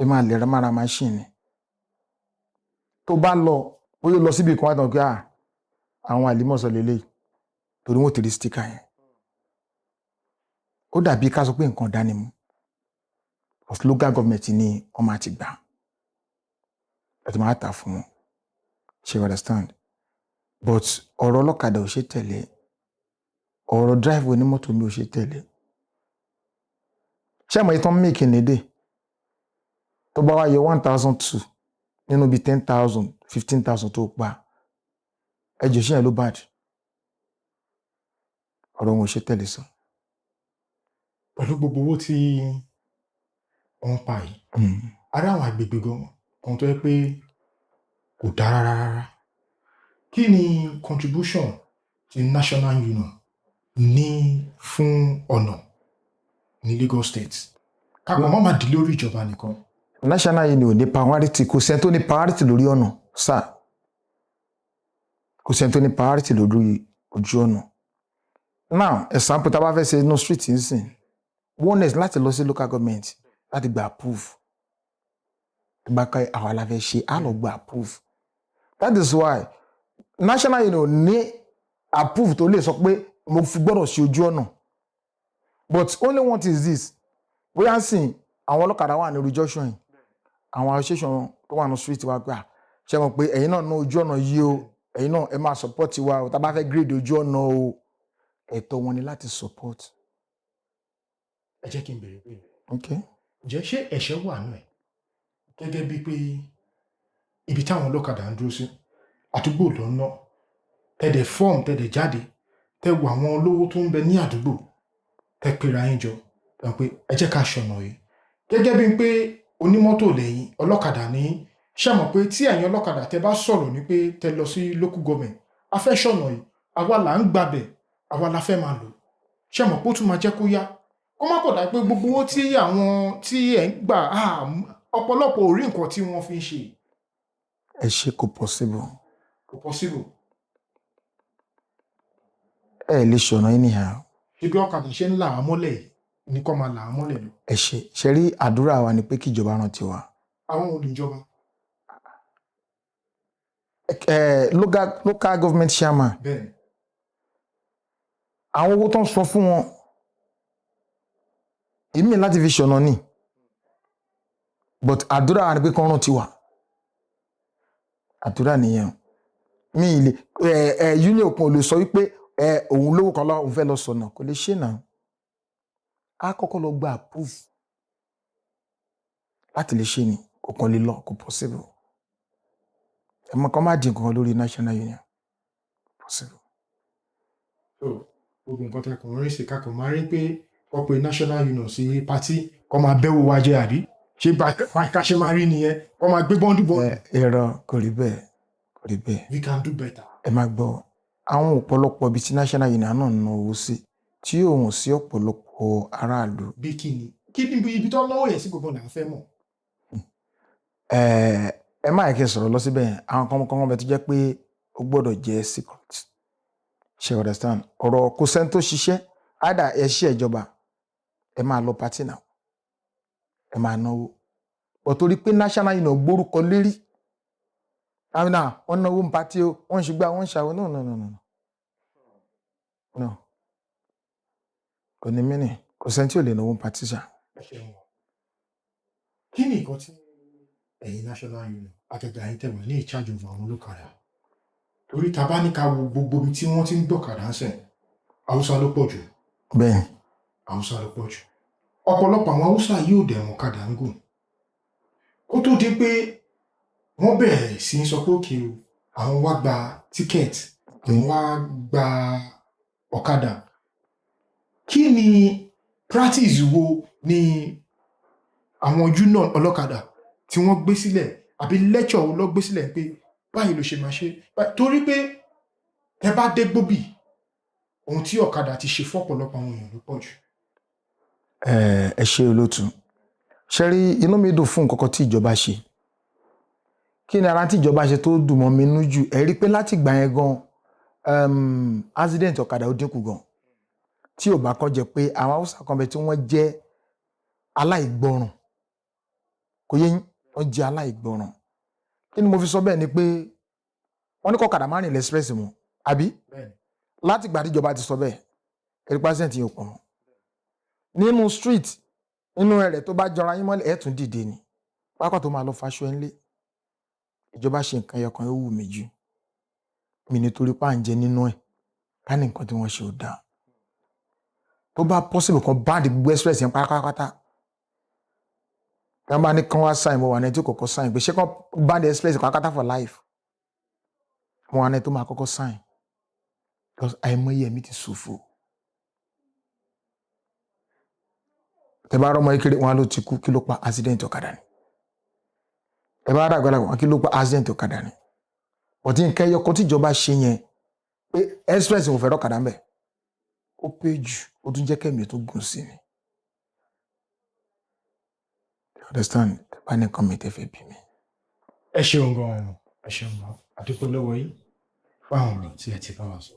Speaker 1: ẹ máa lè ra machine tó bá lọ bóyá lọ síbi kan wá tán pé àwọn àlímọ̀sọ lélẹ̀ torí wọ́n ti rí stika yẹn ó dàbí ká sọ pé nǹkan dánimú local government ni wọ́n máa ti gbà ẹ ti máa tà fún wọn ṣe understand but ọ̀rọ̀ ọlọ́kadà ò ṣe tẹ̀lé ọ̀rọ̀ drive onímọ́tò mi ò ṣe tẹ̀lé ṣé àmọ́ ìtàn make nídè tó bá wá yọ 1,200 nínú bíi 10,000 15,000 tó pa ẹjọ́ ṣé yẹn ló bad ọ̀rọ̀ wọn ò ṣe tẹ̀lé sọ.
Speaker 2: pẹ̀lú gbogbo owó tí wọ́n pa yìí ara àwọn agbègbè kan tó yẹ pé kò dára rárá kí ni contribution ti National Union ní fún ọ̀nà ní Lagos State kápọ̀ má máa dì lórí ìjọba nìkan.
Speaker 1: National Union ò ní priority kò sẹ́ni tó ní priority lórí ọ̀nà sáà kò sẹ́ni tó ní priority lórí ojú ọ̀nà. Now example tá a bá fẹ́ ṣe no street nsìn one is láti lọ sí local government láti gba approve ìgbà kan àwọn aláfẹ́ ṣe á lọ gba approve that is why National Union ní approve tó lè sọ pé mo fi gbọ́dọ̀ ṣe ojú ọ̀nà but only one thing is this bóyá sìn àwọn ọlọ́kadà wà ní rejunction yìí àwọn association tó wà ní street wa pé ṣe mọ̀ pé ẹ̀yin náà ná ojú ọ̀nà yìí o ẹ̀yin náà ẹ máa support wa o tá a bá fẹ́ grade ojú ọ̀nà o ẹ̀tọ́ wọn ni láti support.
Speaker 2: ẹ jẹ́ kí n bèrè pé
Speaker 1: okay.
Speaker 2: ǹjẹ́ ṣé ẹ̀ṣẹ̀ wà nù ẹ̀ gẹ́gẹ́ bíi pé ibi táwọn ọlọ́kadà ń dúró sí àdúgbò lọ́nà tẹ̀dẹ̀ fọ́ọ̀mù tẹ̀dẹ̀ jáde tẹ̀ wọ àwọn olówó tó ń bẹ ní àdúgbò tẹ̀ pera yín jọ tẹ̀ pé ẹ jẹ́ ká ṣọ̀nà yìí gẹ́gẹ́ bíi pé onímọ́tò lẹ́yìn ọlọ́kadà ní ṣàmọ̀ pé tí ẹ̀yin ọlọ́kadà tẹ bá sọ̀rọ̀ ní pé tẹ lọ sí local government a fẹ́ ṣọ̀nà yìí àwa là ń gbàbẹ̀ àwa la fẹ́ máa lò ṣàmọ̀ pé ó tún máa jẹ́ kó yá kó má kọ̀dà pé gbogbo owó tí àwọn tí ẹ̀ ń gbà ọ̀pọ̀lọpọ̀ ò rí nǹkan tí wọ́n fi ń ṣe.
Speaker 1: ẹ ṣe kò possible.
Speaker 2: kò possible.
Speaker 1: ẹ lè ṣọ̀nà anyhow.
Speaker 2: ṣé bí ọ̀kadà ṣe ń là á mọ́lẹ̀ ní kó máa là á mọ́lẹ̀ lọ.
Speaker 1: ẹ ṣe rí àdúrà wa ni pé kí ìjọba rántí wa.
Speaker 2: àwọn olùjọba.
Speaker 1: local government chairman.
Speaker 2: bẹ́ẹ̀ni.
Speaker 1: àwọn owó tó ń sọ fún wọn èmi láti fi ṣọ̀nà ni but àdúrà wa ni pé kán rántí wa àdúrà nìyẹn mi ilé union kan ò lè sọ wípé òun lówó kan lọ òun fẹ́ lọ sọ̀nà kò lè ṣe náà á kọ́kọ́ lọ gba approve láti lè ṣe ni kò kàn lè lọ kò possible ẹ̀mọ́ kan má dín nǹkan lórí National Union possible.
Speaker 2: so gbogbo nǹkan tí a kàn rí sí ká kàn máa rí pé wọ́n pe National Union sí pátí kọ́ máa bẹ́wò wá jẹ́ àbí ṣé báyìí ṣe máa rí nìyẹn kọ́ máa gbé bọ́ńdù bọ́ọ̀lù.
Speaker 1: ẹ̀rọ kò rí bẹ́ẹ̀ kò rí bẹ́ẹ̀.
Speaker 2: we can do better.
Speaker 1: ẹ máa gbọ́ àwọn ọ̀pọ̀lọpọ̀ ibi tí National Union náà ná owó sí tí yóò hàn sí ọ̀pọ̀lọpọ̀ aráàlú.
Speaker 2: bí kí ni ibi tó ń náwó yẹn sí gbogbo là ń fẹ́ mọ̀.
Speaker 1: ẹ má yẹ kí n sọ̀rọ̀ lọ síbẹ̀ yẹn àwọn kan bẹ tó jẹ́ pé ó gbọ́dọ̀ jẹ́ secret ṣe understand ọ̀rọ̀ kò sẹ́ni tó ṣiṣẹ́ àdá ẹ ṣe ìjọba ẹ máa lọ pátì náà ẹ máa náwó bọ̀ torí pé National Union gbórúkọ lérí àwọn náà wọ́n náwó ń pátì o wọ́n ń ṣùgbọ́n wọ́n ń ṣàwọn no kò ní mínì kò sẹ́ni tí ò lè náwó ń pátì ṣá.
Speaker 2: kí ni nǹkan tí ẹ̀yin National Union àtẹ̀gbẹ̀ àyín tẹ̀wọ̀n ní ìcháàjì of àwọn olókàdá torí ta bá ní ká wo gbogbo ibi tí wọ́n ti ń gbọ̀kadà ń sẹ̀ Haúsá ló pọ̀ jù.
Speaker 1: bẹ́ẹ̀
Speaker 2: Haúsá ló pọ̀ jù ọ̀pọ̀lọpọ̀ àwọn Haúsá yóò dẹ̀wọ̀n kadà ń gùn kó tó di pé wọ́n bẹ̀rẹ̀ sí í sọ pé òkè o àwọn wá gba tíkẹ́ẹ̀tì àwọn wá gba ọ̀kadà kí ni practice wo ni àwọn union ọlọ́kadà tí wọ́n gbé sílẹ̀ àbí lecture wo ló gbé sílẹ̀ pé báyìí ló ṣe máa ṣe torí pé ẹ bá dé gbóbì ohun tí ọ̀kadà ti ṣe fọ́pọ̀lọpọ̀ àwọn èèyàn ló pọ̀ jù.
Speaker 1: ẹ ṣe olóòtú ṣe rí inú mi dùn fún nǹkan kan tí ìjọba ṣe kí ni ara tí ìjọba ṣe tó dùn mọ́ mi nú jù ẹ rí pé láti gbà yẹn gan accident ọ̀kadà ó dínkù gan tí ò bá kàn jẹ́ pé àwọn Haúsá kan bẹ tí wọ́n jẹ́ aláìgbọràn kò yẹ wọ́n jẹ́ aláìgbọràn kí ni mo fi sọ bẹ́ẹ̀ ni pé wọ́n ní kọ́kadà má rìn lẹ́ express mu àbí
Speaker 2: bẹ́ẹ̀ni
Speaker 1: láti ìgbà tíjọba ti sọ bẹ́ẹ̀ ẹ̀rí pásẹ̀ntì yóò pọ̀ mọ́ nínú street nínú ẹ̀rẹ̀ tó bá jọra yín mọ́lẹ̀ ẹ̀ tún dìde ni pápá tó máa lọ faṣọ ẹ̀ ńlé ìjọba ṣe nǹkan ẹyọ kan ó wù mí jù mí nítorí páǹjẹ nínú ẹ̀ ká ní nǹkan tí wọ́n ṣe ò dáa tó bá possible kan báńdì gbogbo express yẹn pátápátá tá bá ní kán wá sign mo wà ní tí kòkó sign pé ṣé kán báńdì express pátápátá for life mo wà ní tó máa kọ́kọ́ sign because àìmọye ẹ̀mí ti ṣòfò tẹ bá rọmọ kékeré wọn ló ti kú kí ló pa accident ọ̀kadà ni ẹ bá rà gbọ́dọ̀ wọn kí ló pa accident ọ̀kadà ni ọtí nǹkan ẹyọ kan tíjọba ṣe yẹn pé express ò fẹ́ rọ́kadà ń bẹ̀ ó pé jù ó tún jẹ́ kẹ́mi tó gùn sí ni you understand bá ní nǹkan mi tẹ́ fẹ́ bí mi.
Speaker 2: ẹ ṣeun gan-an ẹ ṣeun gan-an àdúpẹ́ lọ́wọ́ yín fún àwọn ọ̀rọ̀ tí ẹ ti bá wa sọ.